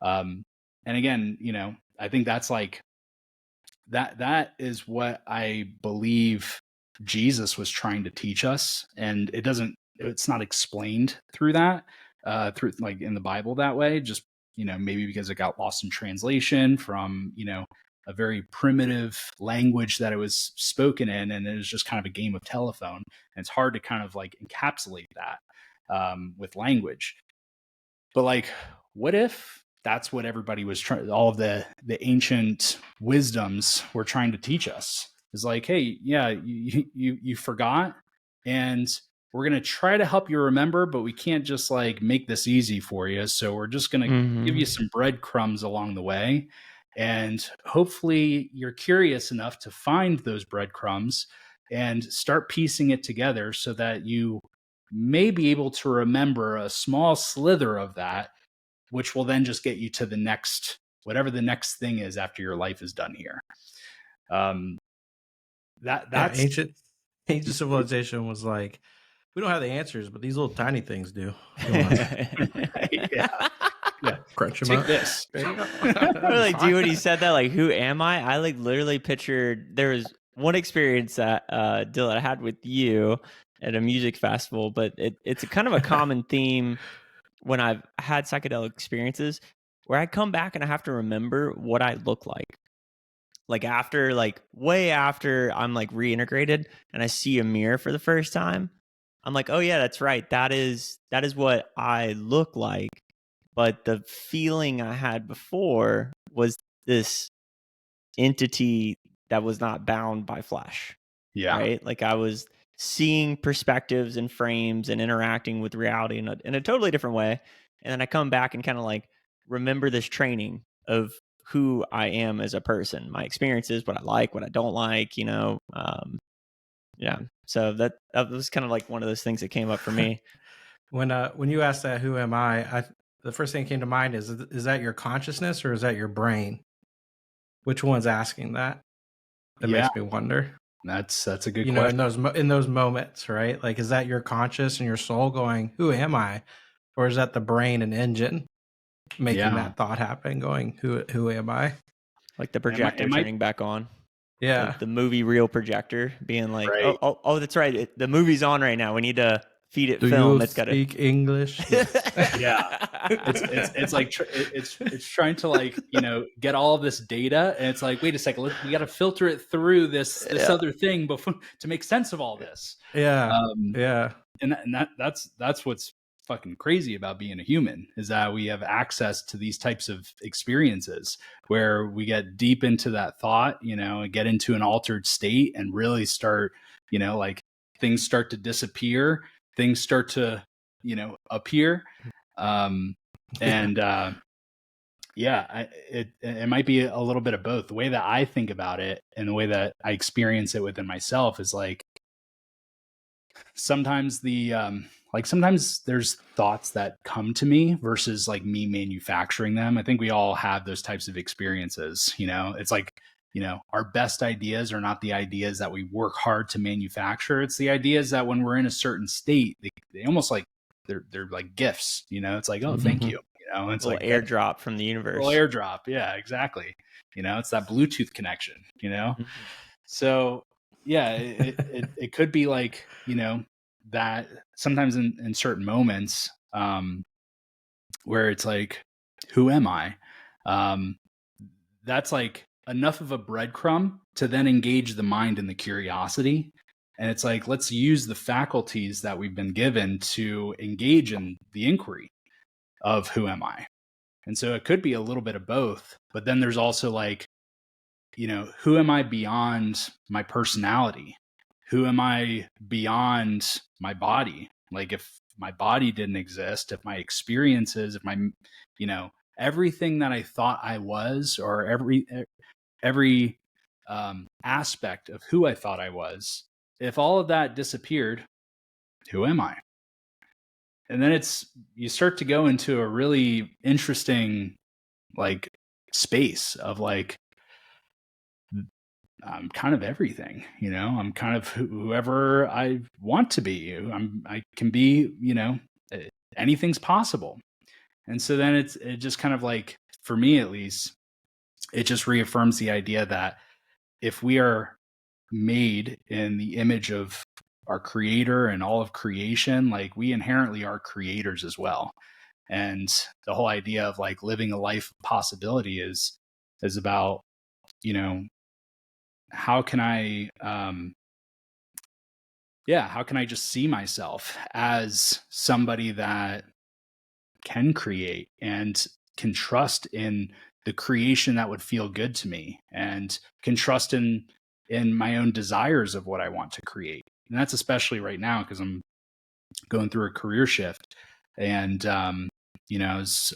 [SPEAKER 3] And again, I think that's like, that is what I believe Jesus was trying to teach us. And it's not explained through that, through like in the Bible that way, just, maybe because it got lost in translation from, a very primitive language that it was spoken in. And it was just kind of a game of telephone. And it's hard to kind of like encapsulate that with language. But like, what if that's what everybody was trying, all of the ancient wisdoms were trying to teach us? Is like, hey, yeah, you forgot, and we're going to try to help you remember, but we can't just like make this easy for you. So we're just going to give you some breadcrumbs along the way. And hopefully you're curious enough to find those breadcrumbs and start piecing it together so that you may be able to remember a small slither of that, which will then just get you to the next, whatever the next thing is after your life is done here. That's
[SPEAKER 4] ancient civilization was like, we don't have the answers, but these little tiny things do.
[SPEAKER 3] Yeah.
[SPEAKER 4] Crunch them
[SPEAKER 3] Take
[SPEAKER 4] up.
[SPEAKER 3] this.
[SPEAKER 2] Really, do when he said that, like, who am I? I like literally pictured, there was one experience that Dylan had with you at a music festival, but it's a kind of a common theme when I've had psychedelic experiences, where I come back and I have to remember what I look like after, like way after I'm like reintegrated and I see a mirror for the first time. I'm like, oh yeah, that's right. That is what I look like. But the feeling I had before was this entity that was not bound by flesh.
[SPEAKER 3] Yeah.
[SPEAKER 2] Right. Like I was seeing perspectives and frames and interacting with reality in a totally different way. And then I come back and kind of like remember this training of who I am as a person, my experiences, what I like, what I don't like, yeah. So that was kind of like one of those things that came up for me.
[SPEAKER 4] When you asked that, who am I? The first thing that came to mind is that your consciousness or is that your brain? Which one's asking that? That makes me wonder.
[SPEAKER 3] That's a good question.
[SPEAKER 4] In those moments, right? Like, is that your conscious and your soul going, who am I? Or is that the brain and engine making that thought happen, going, who am I?
[SPEAKER 2] Like the projector turning back on.
[SPEAKER 4] Yeah.
[SPEAKER 2] Like the movie reel projector being like,
[SPEAKER 3] right.
[SPEAKER 2] oh, that's right. The movie's on right now. We need to feed it
[SPEAKER 4] Do
[SPEAKER 2] film.
[SPEAKER 4] It's got to speak English.
[SPEAKER 3] Yeah. It's like, it's trying to like, get all of this data. And it's like, wait a second, we got to filter it through this other thing before to make sense of all this.
[SPEAKER 4] Yeah.
[SPEAKER 3] And that's what's fucking crazy about being a human, is that we have access to these types of experiences where we get deep into that thought, and get into an altered state and really start, like things start to disappear, things start to, appear. It might be a little bit of both. The way that I think about it and the way that I experience it within myself is like, sometimes sometimes there's thoughts that come to me versus like me manufacturing them. I think we all have those types of experiences. It's like, our best ideas are not the ideas that we work hard to manufacture. It's the ideas that when we're in a certain state, they almost like they're like gifts. It's like, oh, thank you. It's like
[SPEAKER 2] airdrop from the universe.
[SPEAKER 3] Airdrop. Yeah, exactly. It's that Bluetooth connection. So yeah, it could be like, that sometimes in certain moments where it's like, who am I? That's like enough of a breadcrumb to then engage the mind and the curiosity. And it's like, let's use the faculties that we've been given to engage in the inquiry of who am I? And so it could be a little bit of both, but then there's also like, who am I beyond my personality? Who am I beyond my body? Like if my body didn't exist, if my experiences, if my, everything that I thought I was, or every aspect of who I thought I was, if all of that disappeared, who am I? And then you start to go into a really interesting like space of like, I'm kind of everything, I'm kind of whoever I want to be. I can be, anything's possible. And so then it just kind of like, for me at least, it just reaffirms the idea that if we are made in the image of our creator and all of creation, like we inherently are creators as well. And the whole idea of like living a life of possibility is about, how can I, how can I just see myself as somebody that can create and can trust in the creation that would feel good to me, and can trust in my own desires of what I want to create. And that's especially right now because I'm going through a career shift, and I was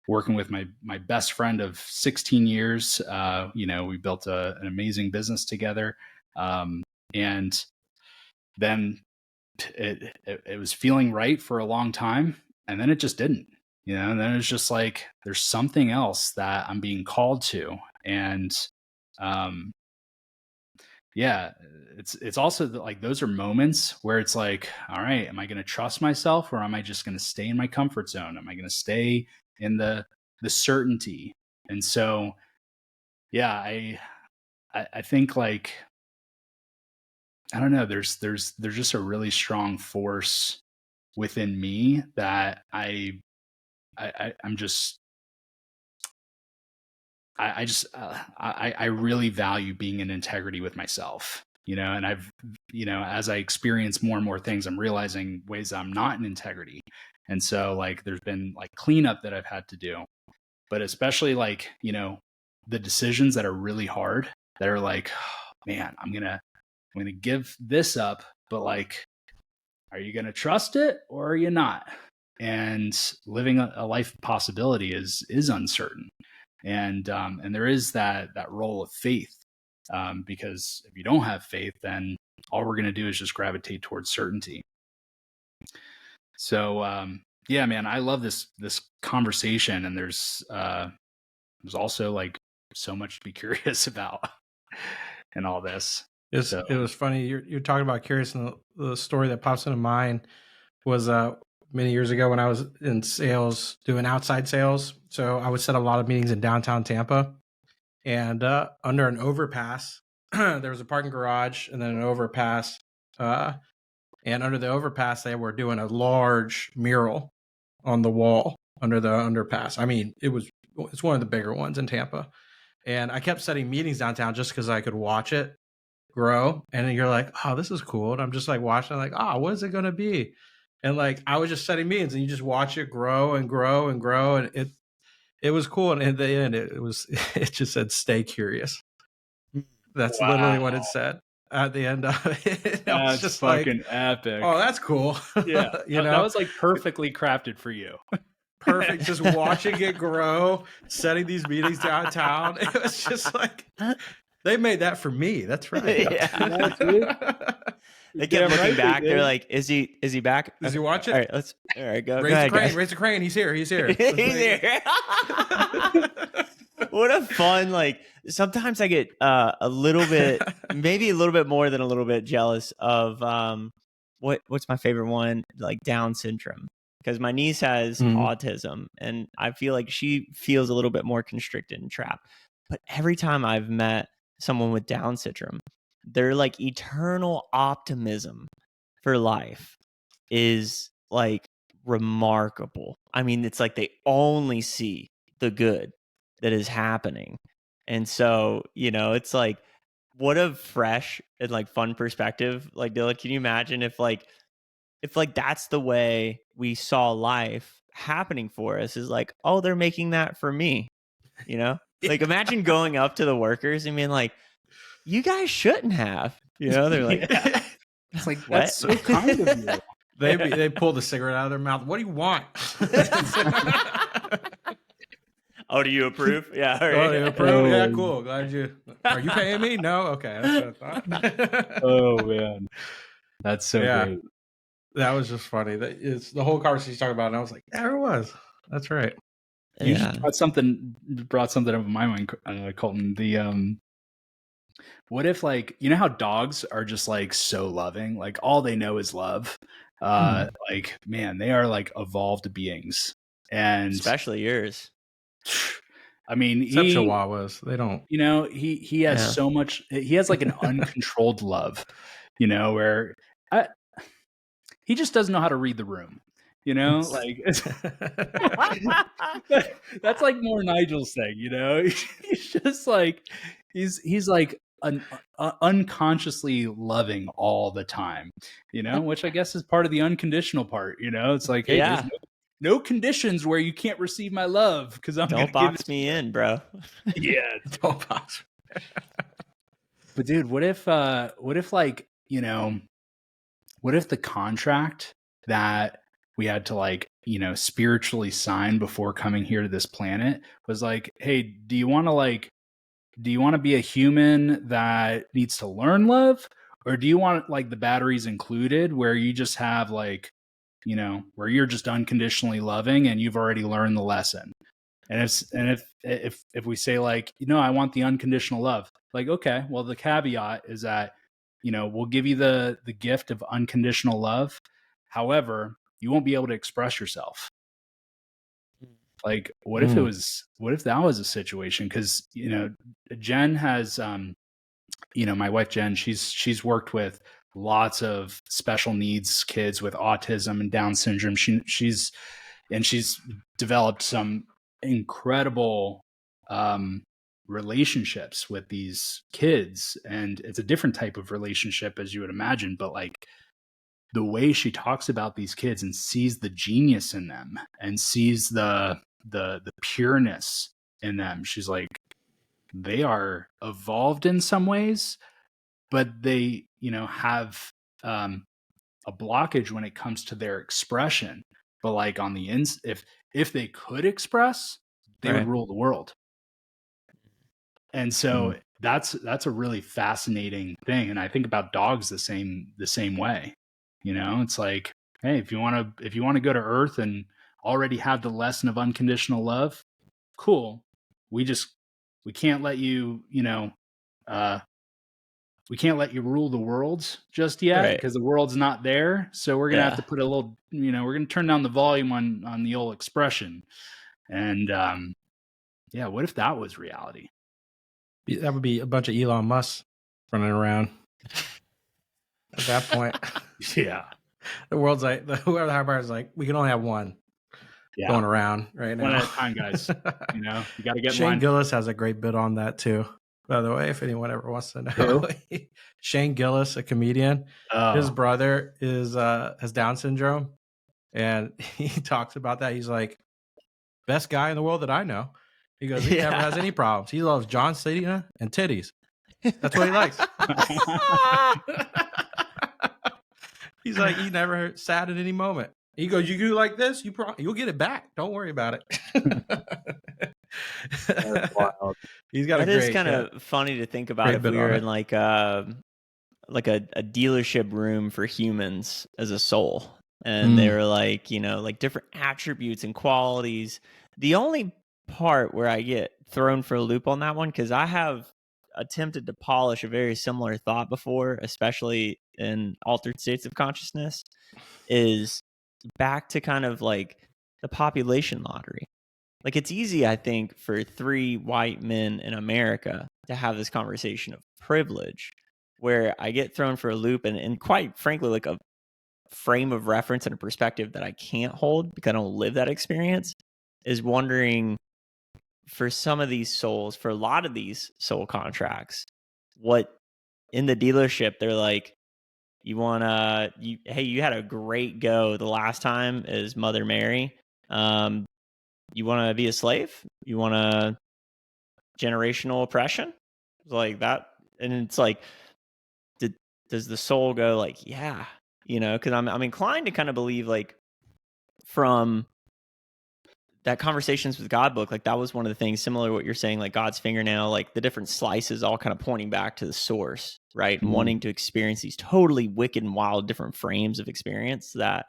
[SPEAKER 3] working with my best friend of 16 years. We built an amazing business together, and then it was feeling right for a long time, and then it just didn't. And then it's just like there's something else that I'm being called to, and it's also like those are moments where it's like, all right, am I going to trust myself, or am I just going to stay in my comfort zone? Am I going to stay in the certainty? And so, I think like, I don't know, there's just a really strong force within me that I really value being in integrity with myself, and I've, as I experience more and more things, I'm realizing ways that I'm not in integrity. And so like, there's been like cleanup that I've had to do, but especially like, the decisions that are really hard, that are like, oh, man, I'm going to give this up, but like, are you going to trust it or are you not? And living a life of possibility is uncertain. And there is that role of faith, because if you don't have faith, then all we're going to do is just gravitate towards certainty. So man, I love this conversation, and there's also like so much to be curious about in all this.
[SPEAKER 4] It was funny. You're talking about curious, and the story that pops into mind was many years ago when I was in sales, doing outside sales. So I would set a lot of meetings in downtown Tampa, and under an overpass, there was a parking garage and then an overpass. And under the overpass, they were doing a large mural on the wall under the underpass. I mean, it's one of the bigger ones in Tampa. And I kept setting meetings downtown just because I could watch it grow. And then you're like, oh, this is cool. And I'm just like watching, like, oh, what is it going to be? And like, I was just setting meetings, and you just watch it grow and grow and grow. And it was cool. And at the end, it just said, stay curious. That's literally what it said at the end of it.
[SPEAKER 3] That's just fucking like, epic.
[SPEAKER 4] Oh, that's cool.
[SPEAKER 3] Yeah. That was like perfectly crafted for you.
[SPEAKER 4] Perfect. Just watching it grow, setting these meetings downtown. It was just like, they made that for me. That's right.
[SPEAKER 2] Yeah. They kept looking back. They're like, is he back?
[SPEAKER 4] Does he watch it?
[SPEAKER 2] All right, go.
[SPEAKER 4] Raise the crane. Guys. Raise the crane. He's here. He's here.
[SPEAKER 2] He's here. What a fun, like, sometimes I get a little bit, maybe a little bit more than a little bit jealous of what's my favorite one? Like Down syndrome. Because my niece has autism, and I feel like she feels a little bit more constricted and trapped. But every time I've met someone with Down syndrome, their like eternal optimism for life is like remarkable. I mean, it's like they only see the good that is happening. And so, it's like, what a fresh and like fun perspective. Like, Dylan, can you imagine if that's the way we saw life happening for us, is like, oh, they're making that for me, Like, imagine going up to the workers and being like, you guys shouldn't have, they're like,
[SPEAKER 3] it's like, that's so kind of you.
[SPEAKER 4] They pull the cigarette out of their mouth. What do you want?
[SPEAKER 2] Oh, do you approve? Yeah. All
[SPEAKER 4] Oh,
[SPEAKER 2] right.
[SPEAKER 4] you approve? Yeah,
[SPEAKER 3] Oh.
[SPEAKER 4] cool. Glad you. Are you paying me? No. Okay, that's what I thought.
[SPEAKER 3] Oh man, that's so
[SPEAKER 4] Yeah.
[SPEAKER 3] great.
[SPEAKER 4] That was just funny. That it's the whole conversation talking about, it, and I was like, "There it was." That's right.
[SPEAKER 3] You
[SPEAKER 2] Yeah.
[SPEAKER 3] just brought something up in my mind, Colton. The what if, like, you know how dogs are just like so loving, like all they know is love. Like, man, they are like evolved beings, and
[SPEAKER 2] Especially yours.
[SPEAKER 3] I mean,
[SPEAKER 4] Except Chihuahuas, they don't.
[SPEAKER 3] you know, he has
[SPEAKER 2] Yeah.
[SPEAKER 3] so much. He has like an uncontrolled love, you know, where he just doesn't know how to read the room. You know, like that's like more Nigel's thing. You know, he's just like he's like unconsciously loving all the time. You know, which I guess is part of the unconditional part. You know, it's like, hey,
[SPEAKER 2] Yeah.
[SPEAKER 3] there's no conditions where you can't receive my love because I'm
[SPEAKER 2] Don't
[SPEAKER 3] gonna give
[SPEAKER 2] box me in, bro.
[SPEAKER 3] Yeah.
[SPEAKER 4] Don't box.
[SPEAKER 3] But dude, what if like, you know, what if the contract that we had to, like, you know, spiritually sign before coming here to this planet was like, hey, do you want to be a human that needs to learn love, or do you want like the batteries included where you just have, like, you know, where you're just unconditionally loving and you've already learned the lesson? And if we say, like, you know, I want the unconditional love, like, okay, well, the caveat is that, you know, we'll give you the gift of unconditional love. However, you won't be able to express yourself. Like, what if that was a situation? Because, you know, Jen has, you know, my wife Jen, she's worked with lots of special needs kids with autism and Down syndrome. She's developed some incredible relationships with these kids, and it's a different type of relationship, as you would imagine, but like the way she talks about these kids and sees the genius in them and sees the pureness in them, she's like, they are evolved in some ways, but they, you know, have a blockage when it comes to their expression. But like on the if they could express, they would rule the world. And so that's a really fascinating thing. And I think about dogs the same way. You know, it's like, hey, if you want to go to Earth and already have the lesson of unconditional love, cool. We can't let you, you know, we can't let you rule the world just yet because the world's not there. So we're gonna have to put a little, you know, we're gonna turn down the volume on the old expression. And yeah, what if that was reality?
[SPEAKER 4] That would be a bunch of Elon Musk running around at that point.
[SPEAKER 3] Yeah.
[SPEAKER 4] The world's like, whoever the high bar is like, we can only have one going around right now.
[SPEAKER 3] One at a time, guys. You know, you got to get
[SPEAKER 4] Shane
[SPEAKER 3] line.
[SPEAKER 4] Gillis has a great bit on that too. By the way, if anyone ever wants to know, Shane Gillis, a comedian, his brother has Down syndrome, and he talks about that. He's like, best guy in the world that I know. He goes, he never has any problems. He loves John Cena and titties. That's what he likes. He's like, he never sad at any moment. He goes, you do like this, you'll get it back. Don't worry about it.
[SPEAKER 3] That's wild.
[SPEAKER 4] He's got
[SPEAKER 2] That is kind of funny to think about if we were in like a dealership room for humans as a soul, and they were like, you know, like different attributes and qualities. The only part where I get thrown for a loop on that one, because I have attempted to polish a very similar thought before, especially in altered states of consciousness, is back to kind of like the population lottery. Like, it's easy, I think, for 3 white men in America to have this conversation of privilege, where I get thrown for a loop and quite frankly, like a frame of reference and a perspective that I can't hold because I don't live that experience, is wondering, for some of these souls, for a lot of these soul contracts, what in the dealership, they're like, you want to, hey, you had a great go the last time as Mother Mary. You want to be a slave? You want a generational oppression? Like that. And it's like, does the soul go like, yeah, because I'm inclined to kind of believe like from that Conversations with God book, like that was one of the things similar to what you're saying, like God's fingernail, like the different slices all kind of pointing back to the source, right? And wanting to experience these totally wicked and wild different frames of experience, that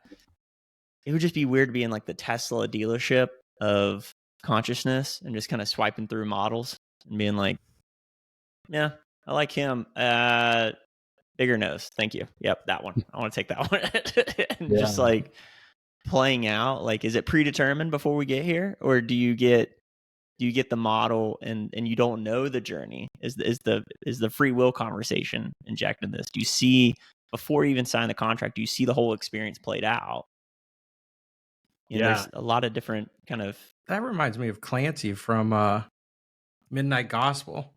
[SPEAKER 2] it would just be weird to be in like the Tesla dealership of consciousness and just kind of swiping through models and being like, yeah, I like him. Bigger nose. Thank you. Yep, that one. I want to take that one. And just like playing out, like, is it predetermined before we get here, or do you get the model and you don't know the journey? Is the free will conversation injected in this? Do you see, before you even sign the contract, do you see the whole experience played out? There's a lot of different kind of.
[SPEAKER 4] That reminds me of Clancy from Midnight Gospel.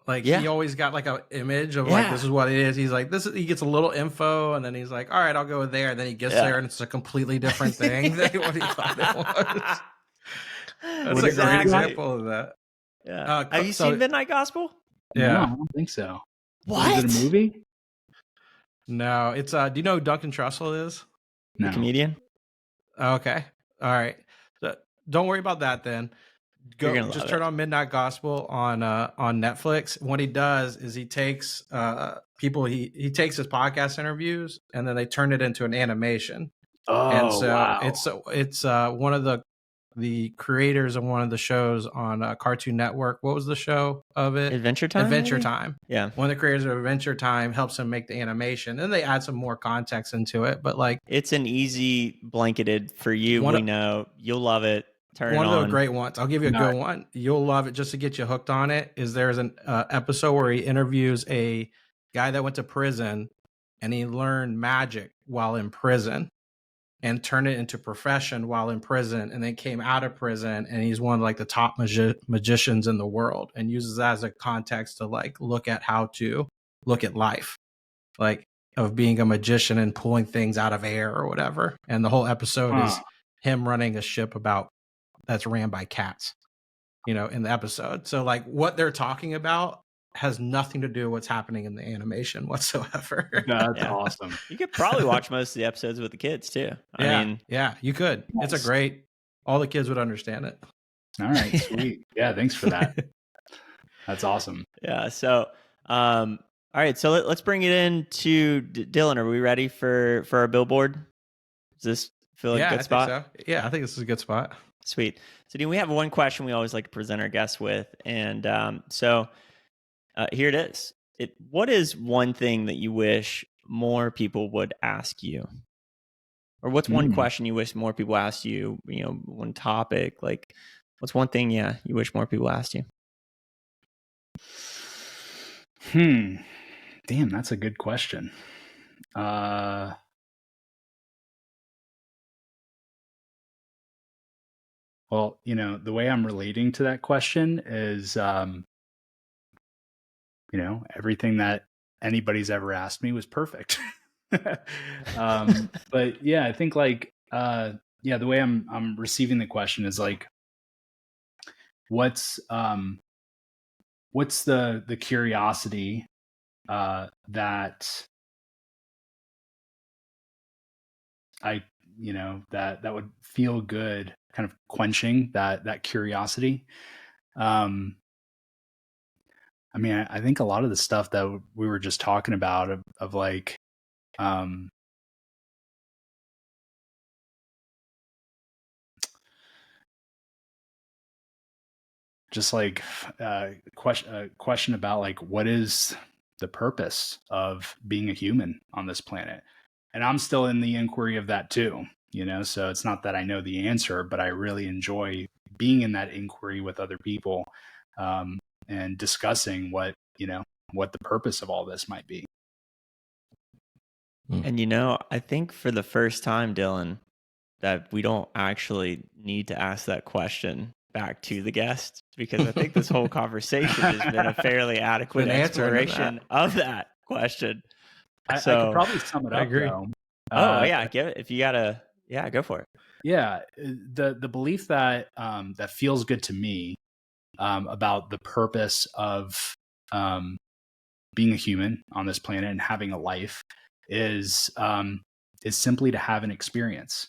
[SPEAKER 4] Like he always got like an image of like, this is what it is. He's like, he gets a little info and then he's like, all right, I'll go there. And then he gets there and it's a completely different thing than what he thought it was. That's a great example of that.
[SPEAKER 2] Yeah. Have you seen Midnight Gospel?
[SPEAKER 3] Yeah. No, I don't think so.
[SPEAKER 2] What?
[SPEAKER 3] Is it a movie?
[SPEAKER 4] No, it's do you know who Duncan Trussell is?
[SPEAKER 2] No. The comedian?
[SPEAKER 4] Okay. All right. So, don't worry about that then. Go just turn on Midnight Gospel on Netflix. What he does is he takes people, he takes his podcast interviews and then they turn it into an animation.
[SPEAKER 3] Oh,
[SPEAKER 4] and so
[SPEAKER 3] wow.
[SPEAKER 4] it's one of the creators of one of the shows on Cartoon Network. What was the show of it?
[SPEAKER 2] Adventure Time.
[SPEAKER 4] Adventure Time.
[SPEAKER 2] Yeah.
[SPEAKER 4] One of the creators of Adventure Time helps him make the animation, and they add some more context into it. But like,
[SPEAKER 2] it's an easy blanketed for you. We know you'll love it.
[SPEAKER 4] One of the great ones. I'll give you a good one. You'll love it. Just to get you hooked on it, is there's an episode where he interviews a guy that went to prison and he learned magic while in prison and turned it into profession while in prison, and then came out of prison and he's one of like the top magicians in the world, and uses that as a context to like look at how to look at life, like of being a magician and pulling things out of air or whatever. And the whole episode is him running a ship that's ran by cats, in the episode. So like what they're talking about has nothing to do with what's happening in the animation whatsoever.
[SPEAKER 3] That's awesome.
[SPEAKER 2] You could probably watch most of the episodes with the kids too. I mean,
[SPEAKER 4] you could. Nice. It's all the kids would understand it.
[SPEAKER 3] All right, sweet. Yeah, thanks for that. That's awesome.
[SPEAKER 2] Yeah. So, all right. So let's bring it in to Dylan. Are we ready for our billboard? Does this feel like a good spot?
[SPEAKER 4] I think so. Yeah, I think this is a good spot.
[SPEAKER 2] Sweet. So, Dean, we have one question we always like to present our guests with. And so here it is. What is one thing that you wish more people would ask you? Or what's one question you wish more people asked you? One topic. Like, what's one thing, you wish more people asked you?
[SPEAKER 3] Damn, that's a good question. Well, the way I'm relating to that question is, everything that anybody's ever asked me was perfect. But yeah, I think like, the way I'm receiving the question is like, what's the curiosity, that I, that would feel good, kind of quenching that curiosity. I mean, I think a lot of the stuff that we were just talking about of like, just like question about like, what is the purpose of being a human on this planet? And I'm still in the inquiry of that too, so it's not that I know the answer, but I really enjoy being in that inquiry with other people, and discussing what the purpose of all this might be.
[SPEAKER 2] And I think for the first time, Dylan, that we don't actually need to ask that question back to the guest, because I think this whole conversation has been a fairly adequate exploration of that question.
[SPEAKER 3] I could probably sum it up. I agree.
[SPEAKER 2] Give it. If you gotta, go for it.
[SPEAKER 3] Yeah, the belief that that feels good to me, about the purpose of being a human on this planet and having a life is, is simply to have an experience.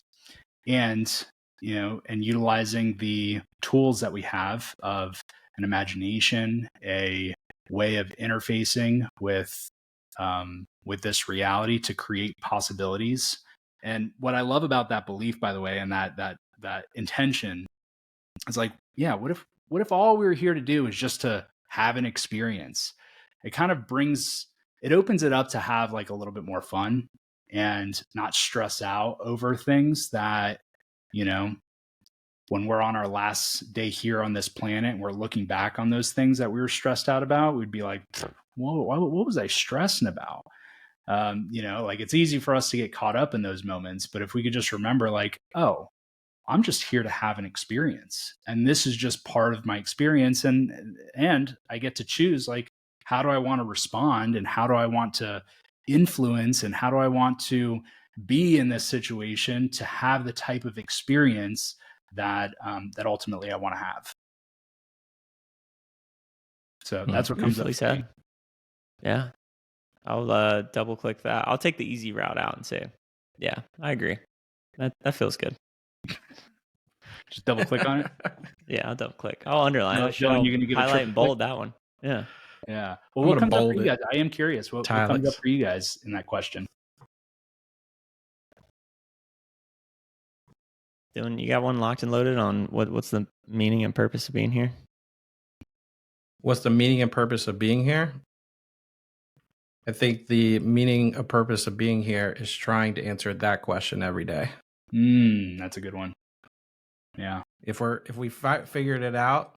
[SPEAKER 3] And, and utilizing the tools that we have of an imagination, a way of interfacing with this reality to create possibilities. And what I love about that belief, by the way, and that intention is like, yeah, what if all we were here to do is just to have an experience? It kind of opens it up to have like a little bit more fun and not stress out over things that, when we're on our last day here on this planet and we're looking back on those things that we were stressed out about, we'd be like, whoa, what was I stressing about? Like it's easy for us to get caught up in those moments, but if we could just remember like, oh, I'm just here to have an experience, and this is just part of my experience. And I get to choose, like, how do I want to respond, and how do I want to influence, and how do I want to be in this situation to have the type of experience that ultimately I want to have. So that's what comes up.
[SPEAKER 2] Said. Yeah. I'll double click that. I'll take the easy route out and say, yeah, I agree. That feels good.
[SPEAKER 3] Just double click on it.
[SPEAKER 2] Yeah, I'll double click. I'll underline it.
[SPEAKER 3] Dylan, you're gonna give
[SPEAKER 2] highlight and bold
[SPEAKER 3] click?
[SPEAKER 2] that one. Yeah.
[SPEAKER 3] Yeah. Well, what comes up for you guys? I am curious. What comes up for you guys in that question?
[SPEAKER 2] Dylan, you got one locked and loaded on what's the meaning and purpose of being here?
[SPEAKER 4] What's the meaning and purpose of being here? I think the meaning and purpose of being here is trying to answer that question every day.
[SPEAKER 3] That's a good one. Yeah.
[SPEAKER 4] If we figured it out,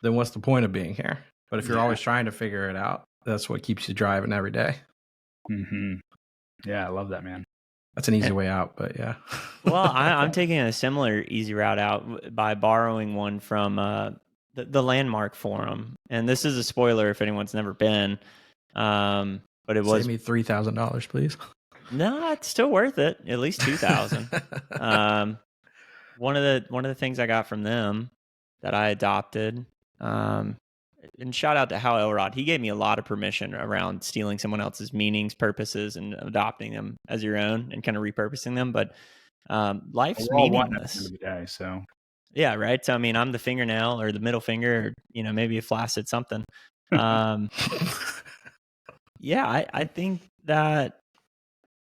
[SPEAKER 4] then what's the point of being here? But if you're always trying to figure it out, that's what keeps you driving every day.
[SPEAKER 3] Mm-hmm. Yeah, I love that, man.
[SPEAKER 4] That's an easy way out, but yeah.
[SPEAKER 2] Well, I'm taking a similar easy route out by borrowing one from the Landmark Forum. And this is a spoiler if anyone's never been. But it was...
[SPEAKER 4] Save me $3,000, please.
[SPEAKER 2] No, it's still worth it. At least $2,000. One of the things I got from them that I adopted, and shout out to Hal Elrod. He gave me a lot of permission around stealing someone else's meanings, purposes, and adopting them as your own and kind of repurposing them. But life's meaningless.
[SPEAKER 3] At the end of the day, so.
[SPEAKER 2] Yeah, right. So I mean, I'm the fingernail or the middle finger, or maybe a flaccid something. Yeah, I think that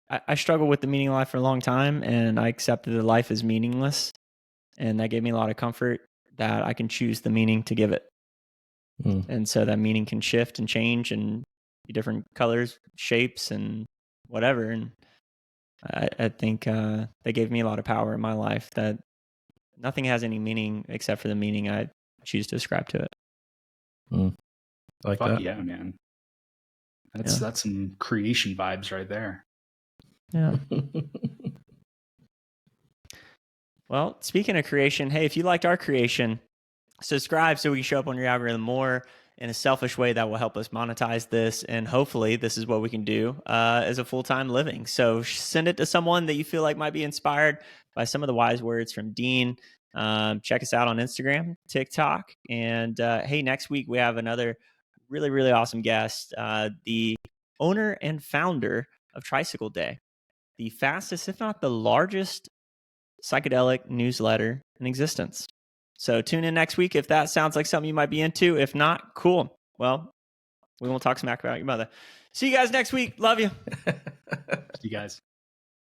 [SPEAKER 2] I struggled with the meaning of life for a long time, and I accepted that life is meaningless, and that gave me a lot of comfort that I can choose the meaning to give it. And so that meaning can shift and change and be different colors, shapes, and whatever. And I think they gave me a lot of power in my life that nothing has any meaning except for the meaning I choose to ascribe to it.
[SPEAKER 4] Like
[SPEAKER 3] Fuck
[SPEAKER 4] that.
[SPEAKER 3] Yeah, man. That's some creation vibes right there.
[SPEAKER 2] Yeah. Well, speaking of creation, hey, if you liked our creation, subscribe so we can show up on your algorithm more in a selfish way that will help us monetize this. And hopefully this is what we can do as a full-time living. So send it to someone that you feel like might be inspired by some of the wise words from Dean. Check us out on Instagram, TikTok. And hey, next week we have another really, really awesome guest, the owner and founder of Tricycle Day, the fastest, if not the largest, psychedelic newsletter in existence. So tune in next week if that sounds like something you might be into. If not, cool. Well, we won't talk smack about your mother. See you guys next week. Love you.
[SPEAKER 3] See you guys.